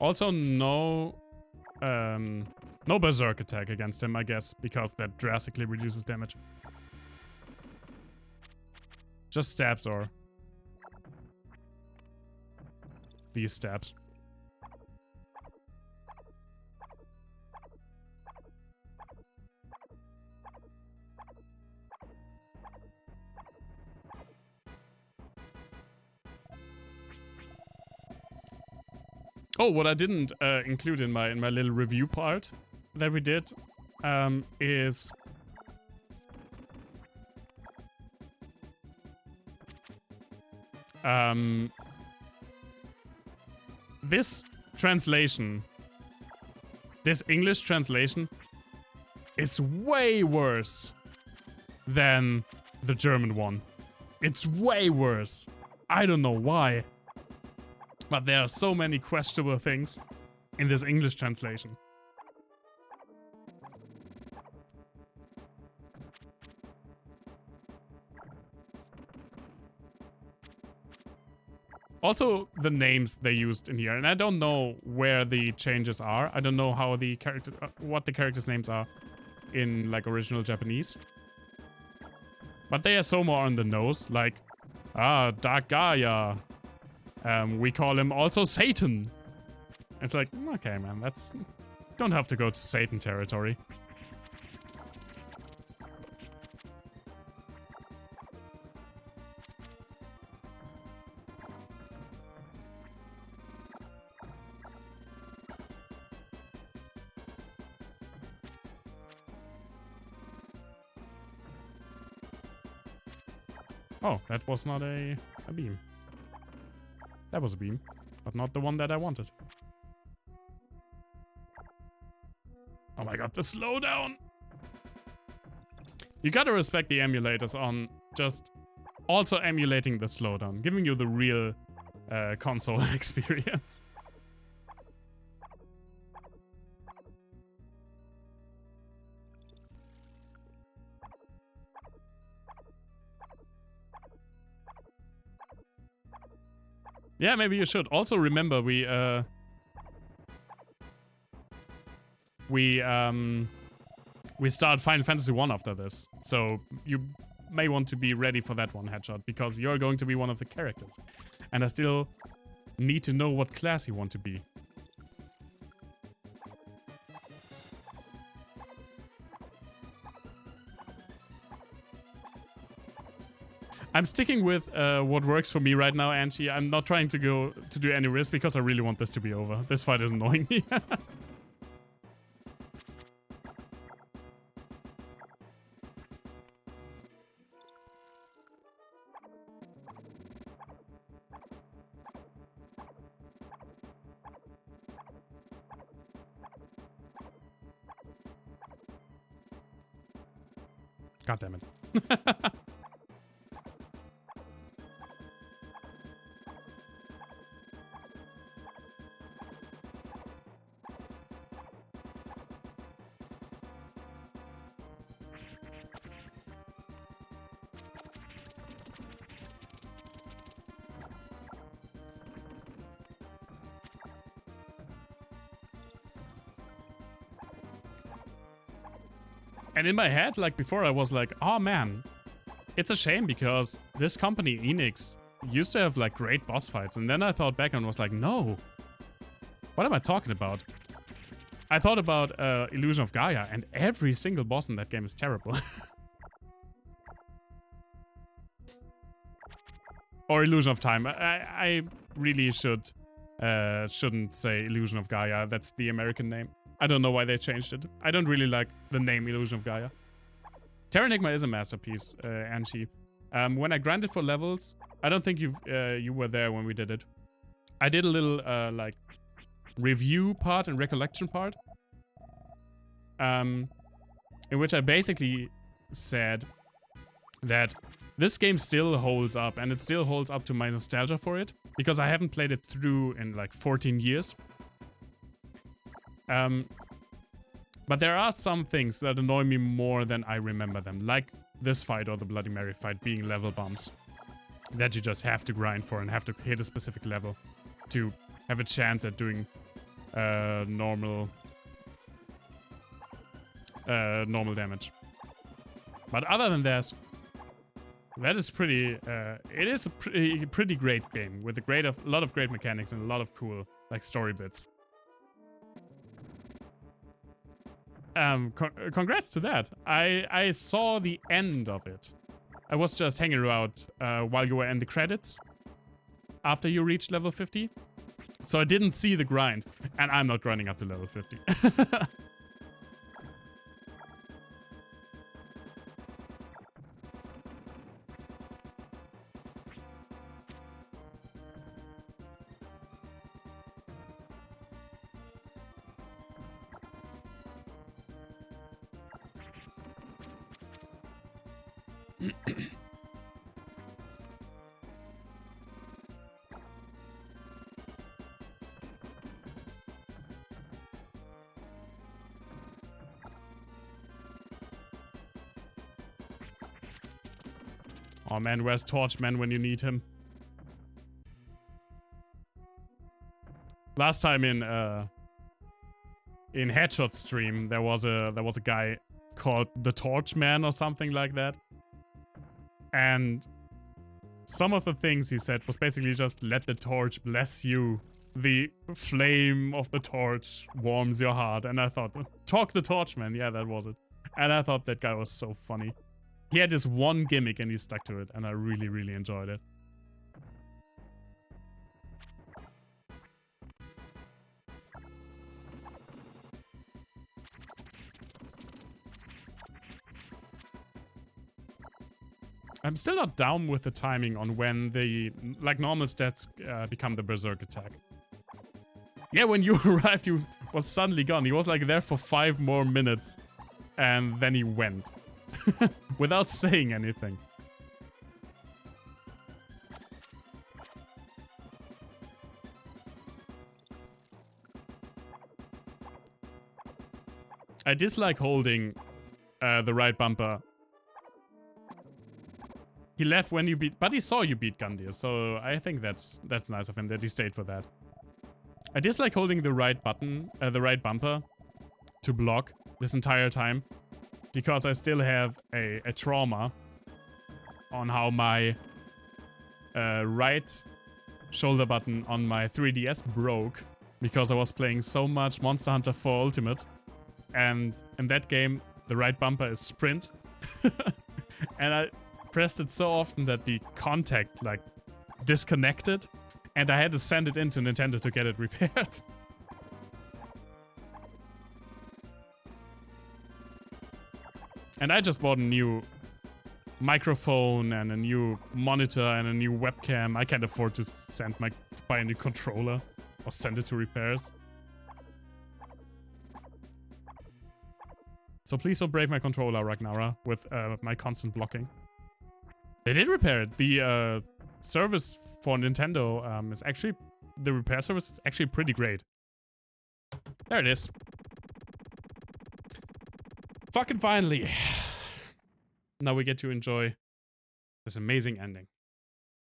Also, no berserk attack against him, I guess, because that drastically reduces damage. Just stabs or these stabs. Oh, what I didn't include in my little review part that we did is this translation, this English translation, is way worse than the German one. It's way worse. I don't know why. But there are so many questionable things in this English translation. Also, the names they used in here, and I don't know where the changes are. I don't know how the character, what the characters' names are in like original Japanese. But they are so more on the nose, like, Dark Gaia. We call him also Satan. It's like, okay, man, that's... Don't have to go to Satan territory. Oh, that was not a beam. That was a beam, but not the one that I wanted. Oh my god, the slowdown! You gotta respect the emulators on just also emulating the slowdown, giving you the real console experience. Yeah, maybe you should. Also remember we start Final Fantasy 1 after this. So you may want to be ready for that one, Headshot, because you're going to be one of the characters. And I still need to know what class you want to be. I'm sticking with what works for me right now, Angie. I'm not trying to do any risk because I really want this to be over. This fight is annoying me. God damn it. And in my head, like before, I was like, oh man, it's a shame because this company, Enix, used to have like great boss fights. And then I thought back and was like, no, what am I talking about? I thought about Illusion of Gaia, and every single boss in that game is terrible. Or Illusion of Time. I really shouldn't say Illusion of Gaia. That's the American name. I don't know why they changed it. I don't really like the name Illusion of Gaia. Terranigma is a masterpiece, Angie. When I grinded for levels, I don't think you were there when we did it. I did a little like review part and recollection part, in which I basically said that this game still holds up, and it still holds up to my nostalgia for it, because I haven't played it through in like 14 years. But there are some things that annoy me more than I remember them, like this fight or the Bloody Mary fight being level bumps that you just have to grind for and have to hit a specific level to have a chance at doing normal damage. But other than that, that is pretty. It is a pretty great game with a lot of great mechanics and a lot of cool like story bits. Congrats to that. I saw the end of it. I was just hanging around while you were in the credits after you reached level 50. So I didn't see the grind, and I'm not grinding up to level 50. Oh man, where's Torchman when you need him? Last time in Headshot stream, there was a guy called the Torchman or something like that. And some of the things he said was basically just let the torch bless you. The flame of the torch warms your heart. And I thought, talk the Torchman, yeah, that was it. And I thought that guy was so funny. He had this one gimmick and he stuck to it, and I really, really enjoyed it. I'm still not down with the timing on when the, like, normal stats become the Berserk attack. Yeah, when you arrived, he was suddenly gone. He was, like, there for 5 more minutes, and then he went. Without saying anything. I dislike holding the right bumper. He left when you beat, but he saw you beat Gundyr, so I think that's nice of him that he stayed for that. I dislike holding the right button, the right bumper to block this entire time, because I still have a trauma on how my right shoulder button on my 3DS broke because I was playing so much Monster Hunter 4 Ultimate, and in that game the right bumper is sprint, and I pressed it so often that the contact like disconnected, and I had to send it into Nintendo to get it repaired. And I just bought a new microphone and a new monitor and a new webcam. I can't afford to buy a new controller or send it to repairs. So please don't break my controller, Ragnara, with my constant blocking. They did repair it. The service for Nintendo is actually, the repair service is actually pretty great. There it is. Fucking finally. Now we get to enjoy this amazing ending.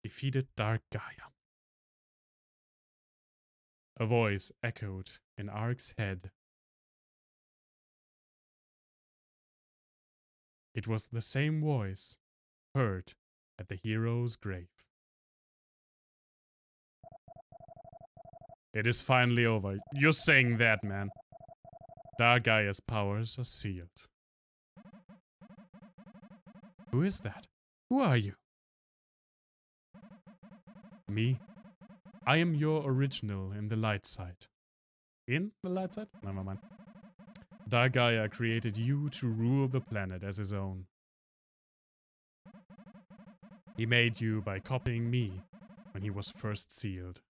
Defeated Dark Gaia. A voice echoed in Ark's head. It was the same voice heard at the hero's grave. It is finally over. You're saying that, man. Dark Gaia's powers are sealed. Who is that? Who are you? Me? I am your original in the light side. In the light side? Never mind. Dark Gaia created you to rule the planet as his own. He made you by copying me when he was first sealed.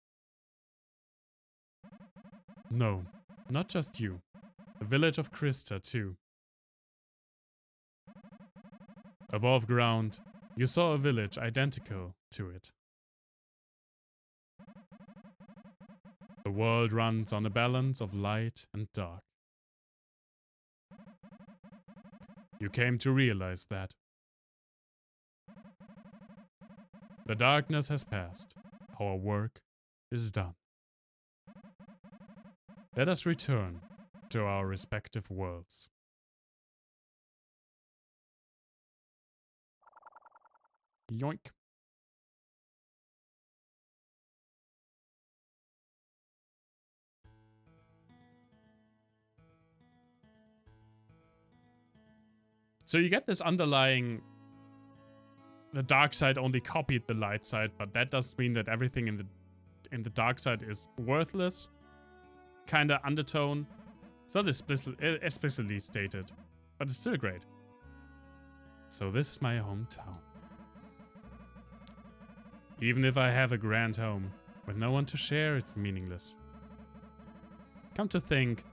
No, not just you. The village of Krista, too. Above ground, you saw a village identical to it. The world runs on a balance of light and dark. You came to realize that. The darkness has passed. Our work is done. Let us return to our respective worlds. Yoink. So you get this underlying, the dark side only copied the light side, but that doesn't mean that everything in the dark side is worthless. Kinda undertone. It's not explicitly stated, but it's still great. So this is my hometown. Even if I have a grand home, with no one to share, it's meaningless. Come to think,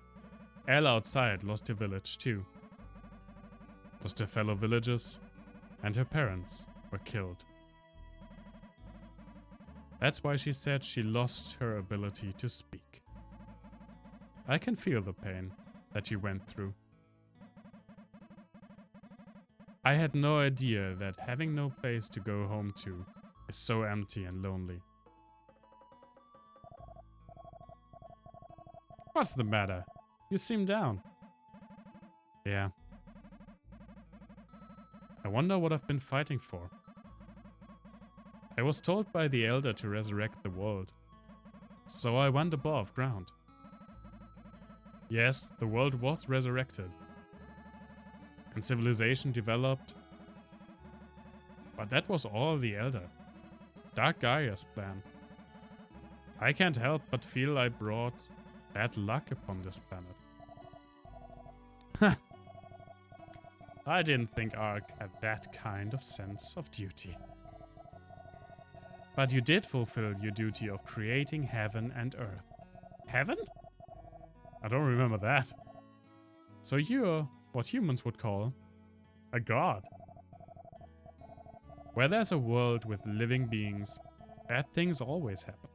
Elle outside lost her village too. Lost her fellow villagers, and her parents were killed. That's why she said she lost her ability to speak. I can feel the pain that she went through. I had no idea that having no place to go home to is so empty and lonely. What's the matter? You seem down. Yeah. I wonder what I've been fighting for. I was told by the Elder to resurrect the world. So I went above ground. Yes, the world was resurrected. And civilization developed. But that was all the Elder. Dark Gaia's plan. I can't help but feel I brought bad luck upon this planet. I didn't think Ark had that kind of sense of duty. But you did fulfill your duty of creating heaven and earth. Heaven? I don't remember that. So you're what humans would call a god. Where there's a world with living beings, bad things always happen.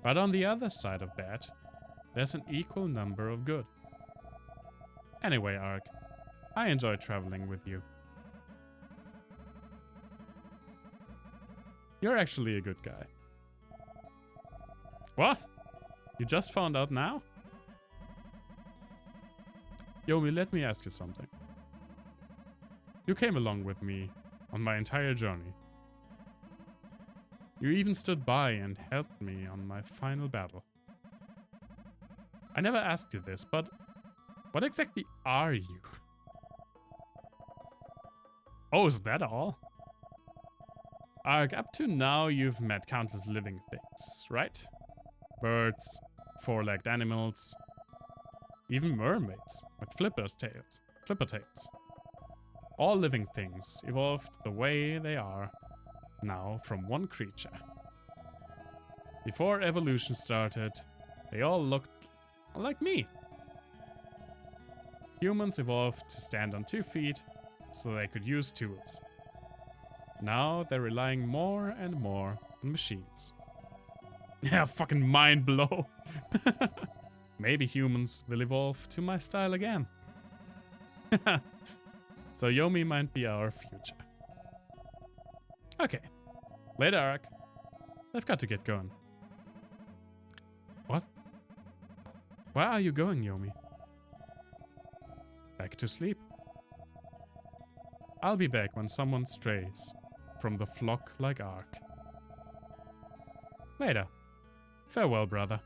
But on the other side of bad, there's an equal number of good. Anyway, Ark, I enjoy traveling with you. You're actually a good guy. What? You just found out now? Yomi, let me ask you something. You came along with me on my entire journey. You even stood by and helped me on my final battle. I never asked you this, but what exactly are you? Oh, is that all? Ark, up to now you've met countless living things, right? Birds, four-legged animals, even mermaids with flipper tails. All living things evolved the way they are now from one creature. Before evolution started, they all looked like me. Humans evolved to stand on 2 feet so they could use tools. Now they're relying more and more on machines. Yeah, fucking mind blow. Maybe humans will evolve to my style again. So Yomi might be our future. Okay. Later, Ark. I've got to get going. What? Where are you going, Yomi? Back to sleep. I'll be back when someone strays from the flock like Ark. Later. Farewell, brother.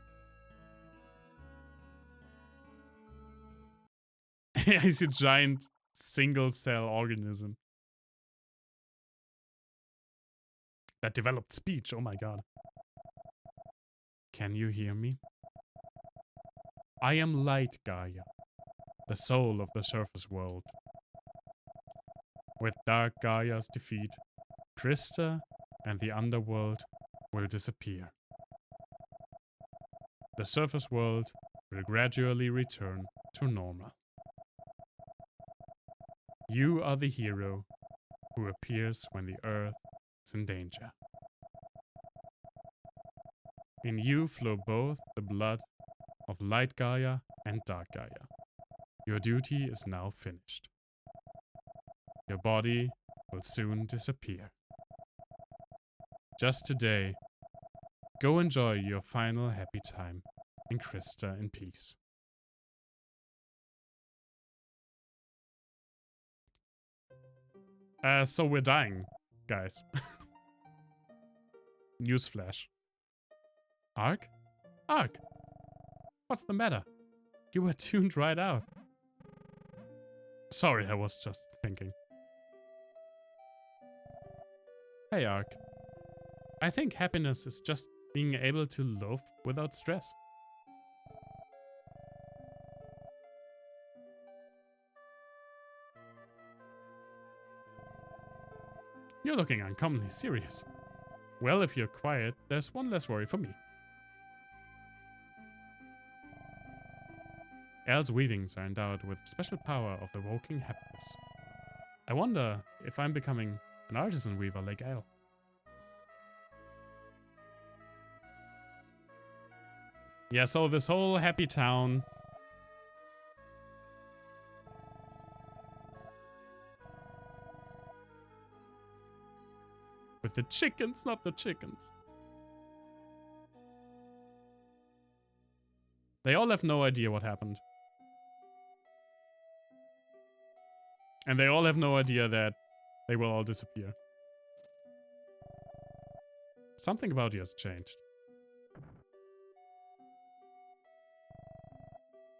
He's a giant single-cell organism that developed speech. Oh my god. Can you hear me? I am Light Gaia, the soul of the surface world. With Dark Gaia's defeat, Krista and the underworld will disappear. The surface world will gradually return to normal. You are the hero who appears when the earth is in danger. In you flow both the blood of Light Gaia and Dark Gaia. Your duty is now finished. Your body will soon disappear. Just today, go enjoy your final happy time in Krista in peace. So we're dying, guys. Newsflash. Ark? Ark! What's the matter? You were tuned right out. Sorry, I was just thinking. Hey, Ark. I think happiness is just being able to love without stress. You're looking uncommonly serious. Well, if you're quiet, there's one less worry for me. Elle's weavings are endowed with special power of evoking happiness. I wonder if I'm becoming an artisan weaver like Elle. Yeah, so this whole happy town. With the chickens, not the chickens. They all have no idea what happened. And they all have no idea that they will all disappear. Something about you has changed.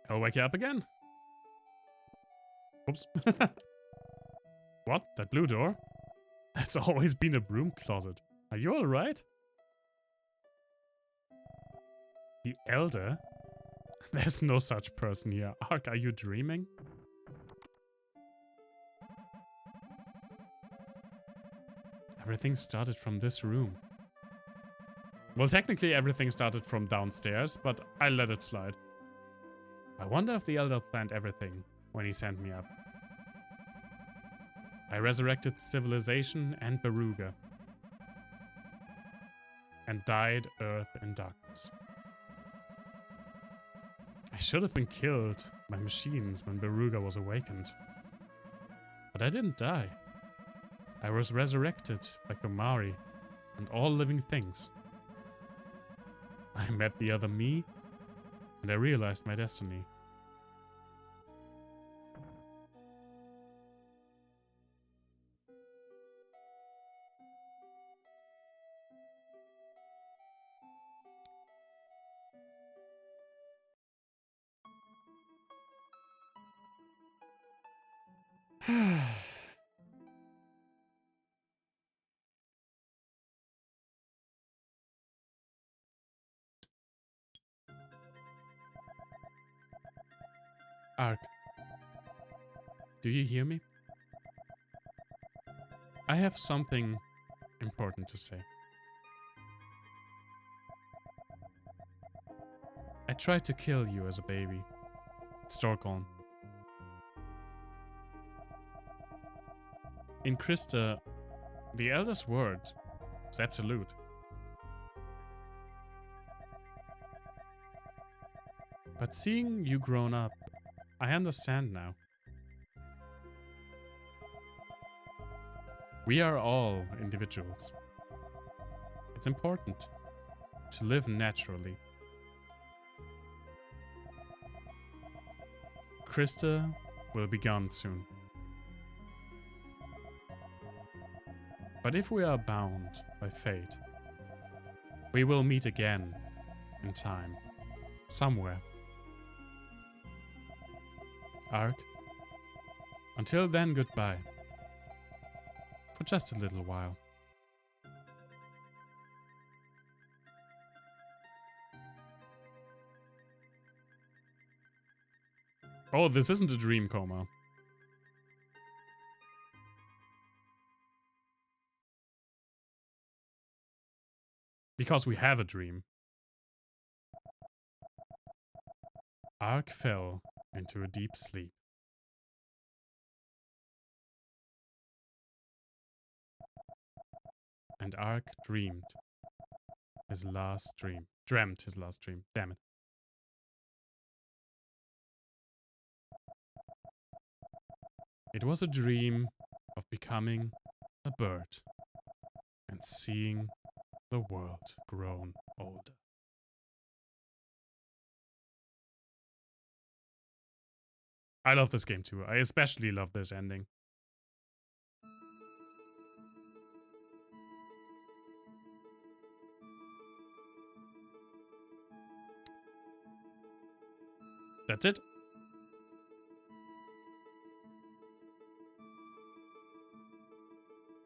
I'll wake you up again. Oops. What? That blue door? That's always been a broom closet. Are you alright? The Elder? There's no such person here. Ark, are you dreaming? Everything started from this room. Well, technically everything started from downstairs, but I let it slide. I wonder if the Elder planned everything when he sent me up. I resurrected civilization and Baruga. And dyed Earth in darkness. I should have been killed by machines when Baruga was awakened. But I didn't die. I was resurrected by Komari and all living things. I met the other me, and I realized my destiny. Ark, do you hear me? I have something important to say. I tried to kill you as a baby. Storkholm. In Krista, the Elder's word is absolute. But seeing you grown up, I understand now. We are all individuals. It's important to live naturally. Krista will be gone soon. But if we are bound by fate, we will meet again in time, somewhere. Ark, until then, goodbye. For just a little while. Oh, this isn't a dream coma. Because we have a dream. Ark fell into a deep sleep. And Ark dreamed his last dream. Dreamt his last dream. Damn it. It was a dream of becoming a bird and seeing the world grown older. I love this game too. I especially love this ending. That's it.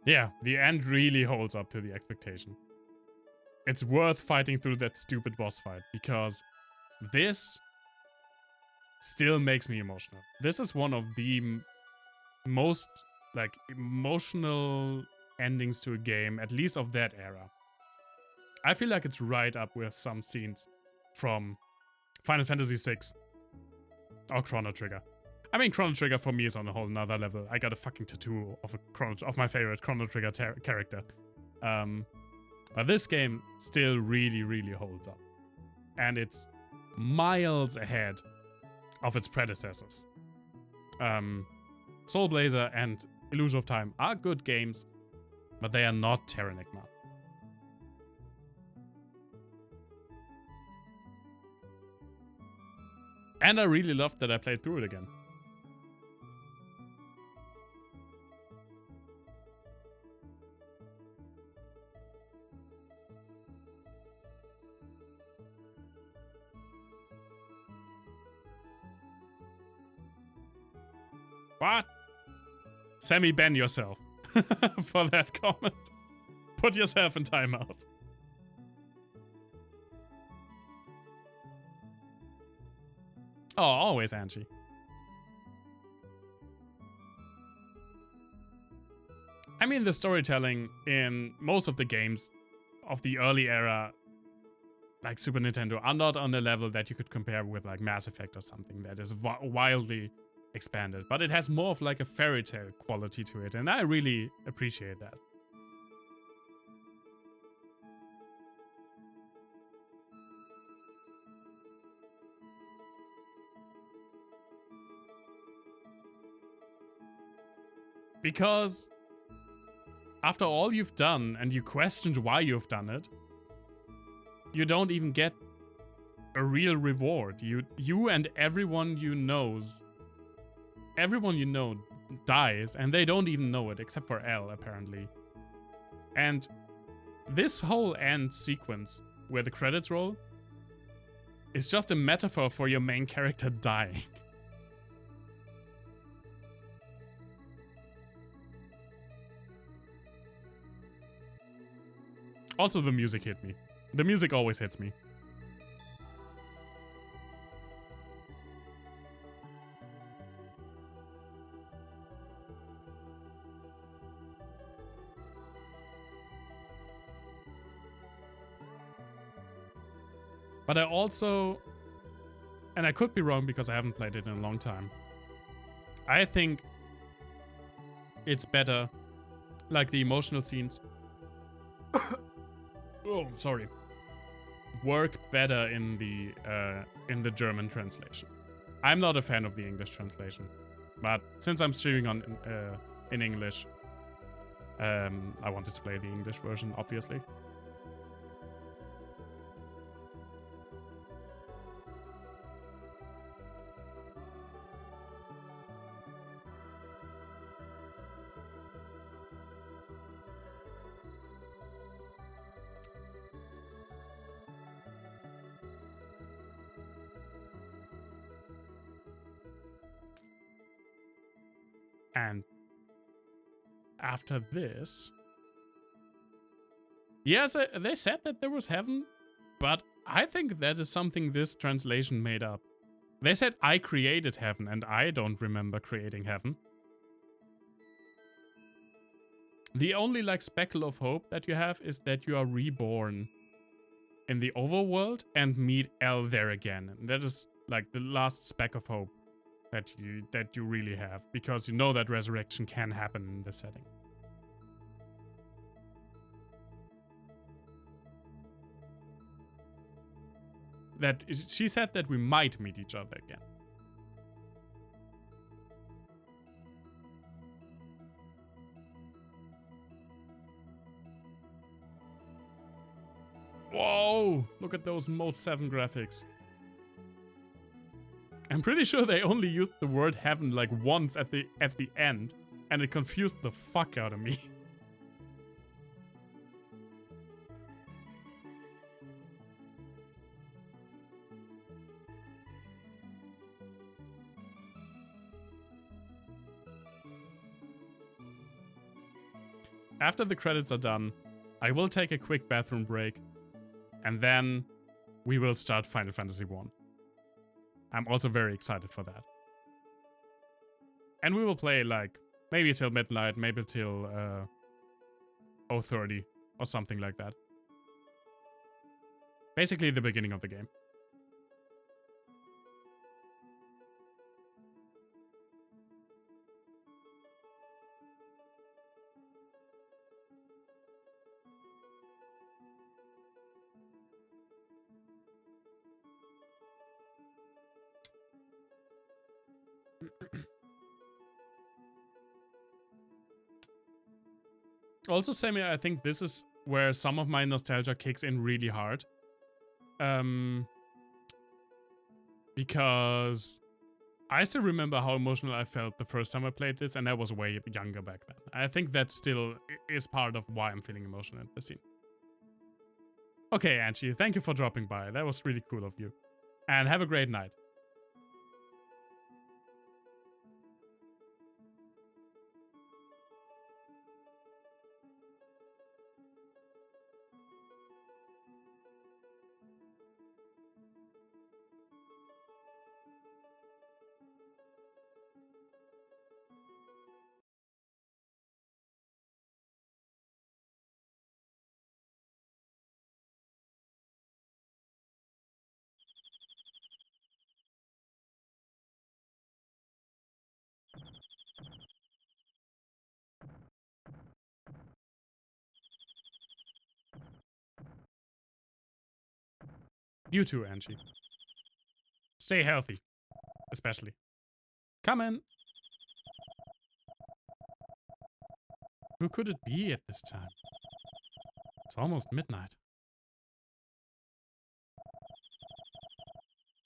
Yeah, the end really holds up to the expectation. it's worth fighting through that stupid boss fight, because this still makes me emotional. This is one of the most, like, emotional endings to a game, at least of that era. I feel like it's right up with some scenes from Final Fantasy VI or Chrono Trigger. I mean, Chrono Trigger for me is on a whole nother level. I got a fucking tattoo of my favorite Chrono Trigger character. But this game still really, really holds up. And it's miles ahead of its predecessors. Soul Blazer and Illusion of Time are good games, but they are not Terranigma. And I really loved that I played through it again. What? Sammy, ban yourself for that comment. Put yourself in timeout. Oh, always Angie. I mean, the storytelling in most of the games of the early era, like Super Nintendo, are not on the level that you could compare with like Mass Effect or something that is wildly expanded. But it has more of like a fairy tale quality to it, and I really appreciate that. Because after all you've done and you questioned why you've done it, you don't even get a real reward. You and everyone you know dies, and they don't even know it, except for Elle, apparently. And this whole end sequence where the credits roll is just a metaphor for your main character dying. Also, the music hit me. The music always hits me. But I also, and I could be wrong because I haven't played it in a long time, I think it's better, like the emotional scenes, oh, sorry, work better in the German translation. I'm not a fan of the English translation, but since I'm streaming on in English, I wanted to play the English version, obviously. And after this, yes, they said that there was heaven, but I think that is something this translation made up. They said I created heaven, and I don't remember creating heaven. The only like speckle of hope that you have is that you are reborn in the overworld and meet Elle there again. And that is like the last speck of hope that you really have, because you know that resurrection can happen in this setting. That she said that we might meet each other again. Whoa! Look at those Mode 7 graphics. I'm pretty sure they only used the word heaven like once at the end, and it confused the fuck out of me. After the credits are done, I will take a quick bathroom break, And then we will start Final Fantasy 1. I'm also very excited for that. And we will play like maybe till midnight, maybe till 0:30 or something like that. Basically the beginning of the game. Also, Sammy, I think this is where some of my nostalgia kicks in really hard. Because I still remember how emotional I felt the first time I played this, and I was way younger back then. I think that still is part of why I'm feeling emotional at the scene. Okay, Angie, thank you for dropping by. That was really cool of you. And have a great night. You too, Angie. Stay healthy, especially. Come in. Who could it be at this time? It's almost midnight.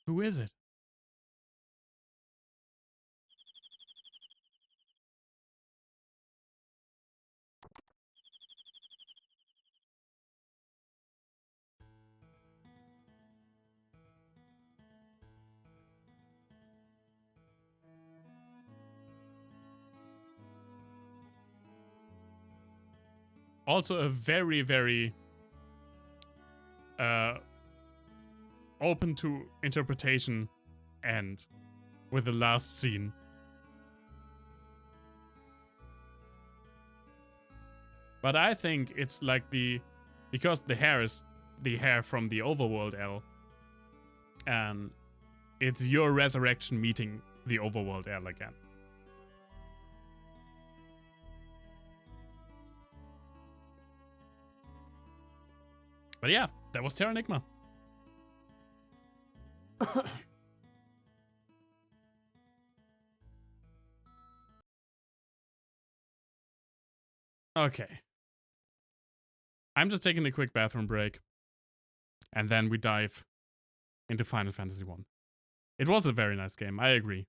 Who is it? Also a very, very open to interpretation end with the last scene. But I think it's like because the hair is the hair from the overworld L, and it's your resurrection meeting the overworld L again. But yeah, that was Terranigma. Okay. I'm just taking a quick bathroom break. And then we dive into Final Fantasy 1. It was a very nice game, I agree.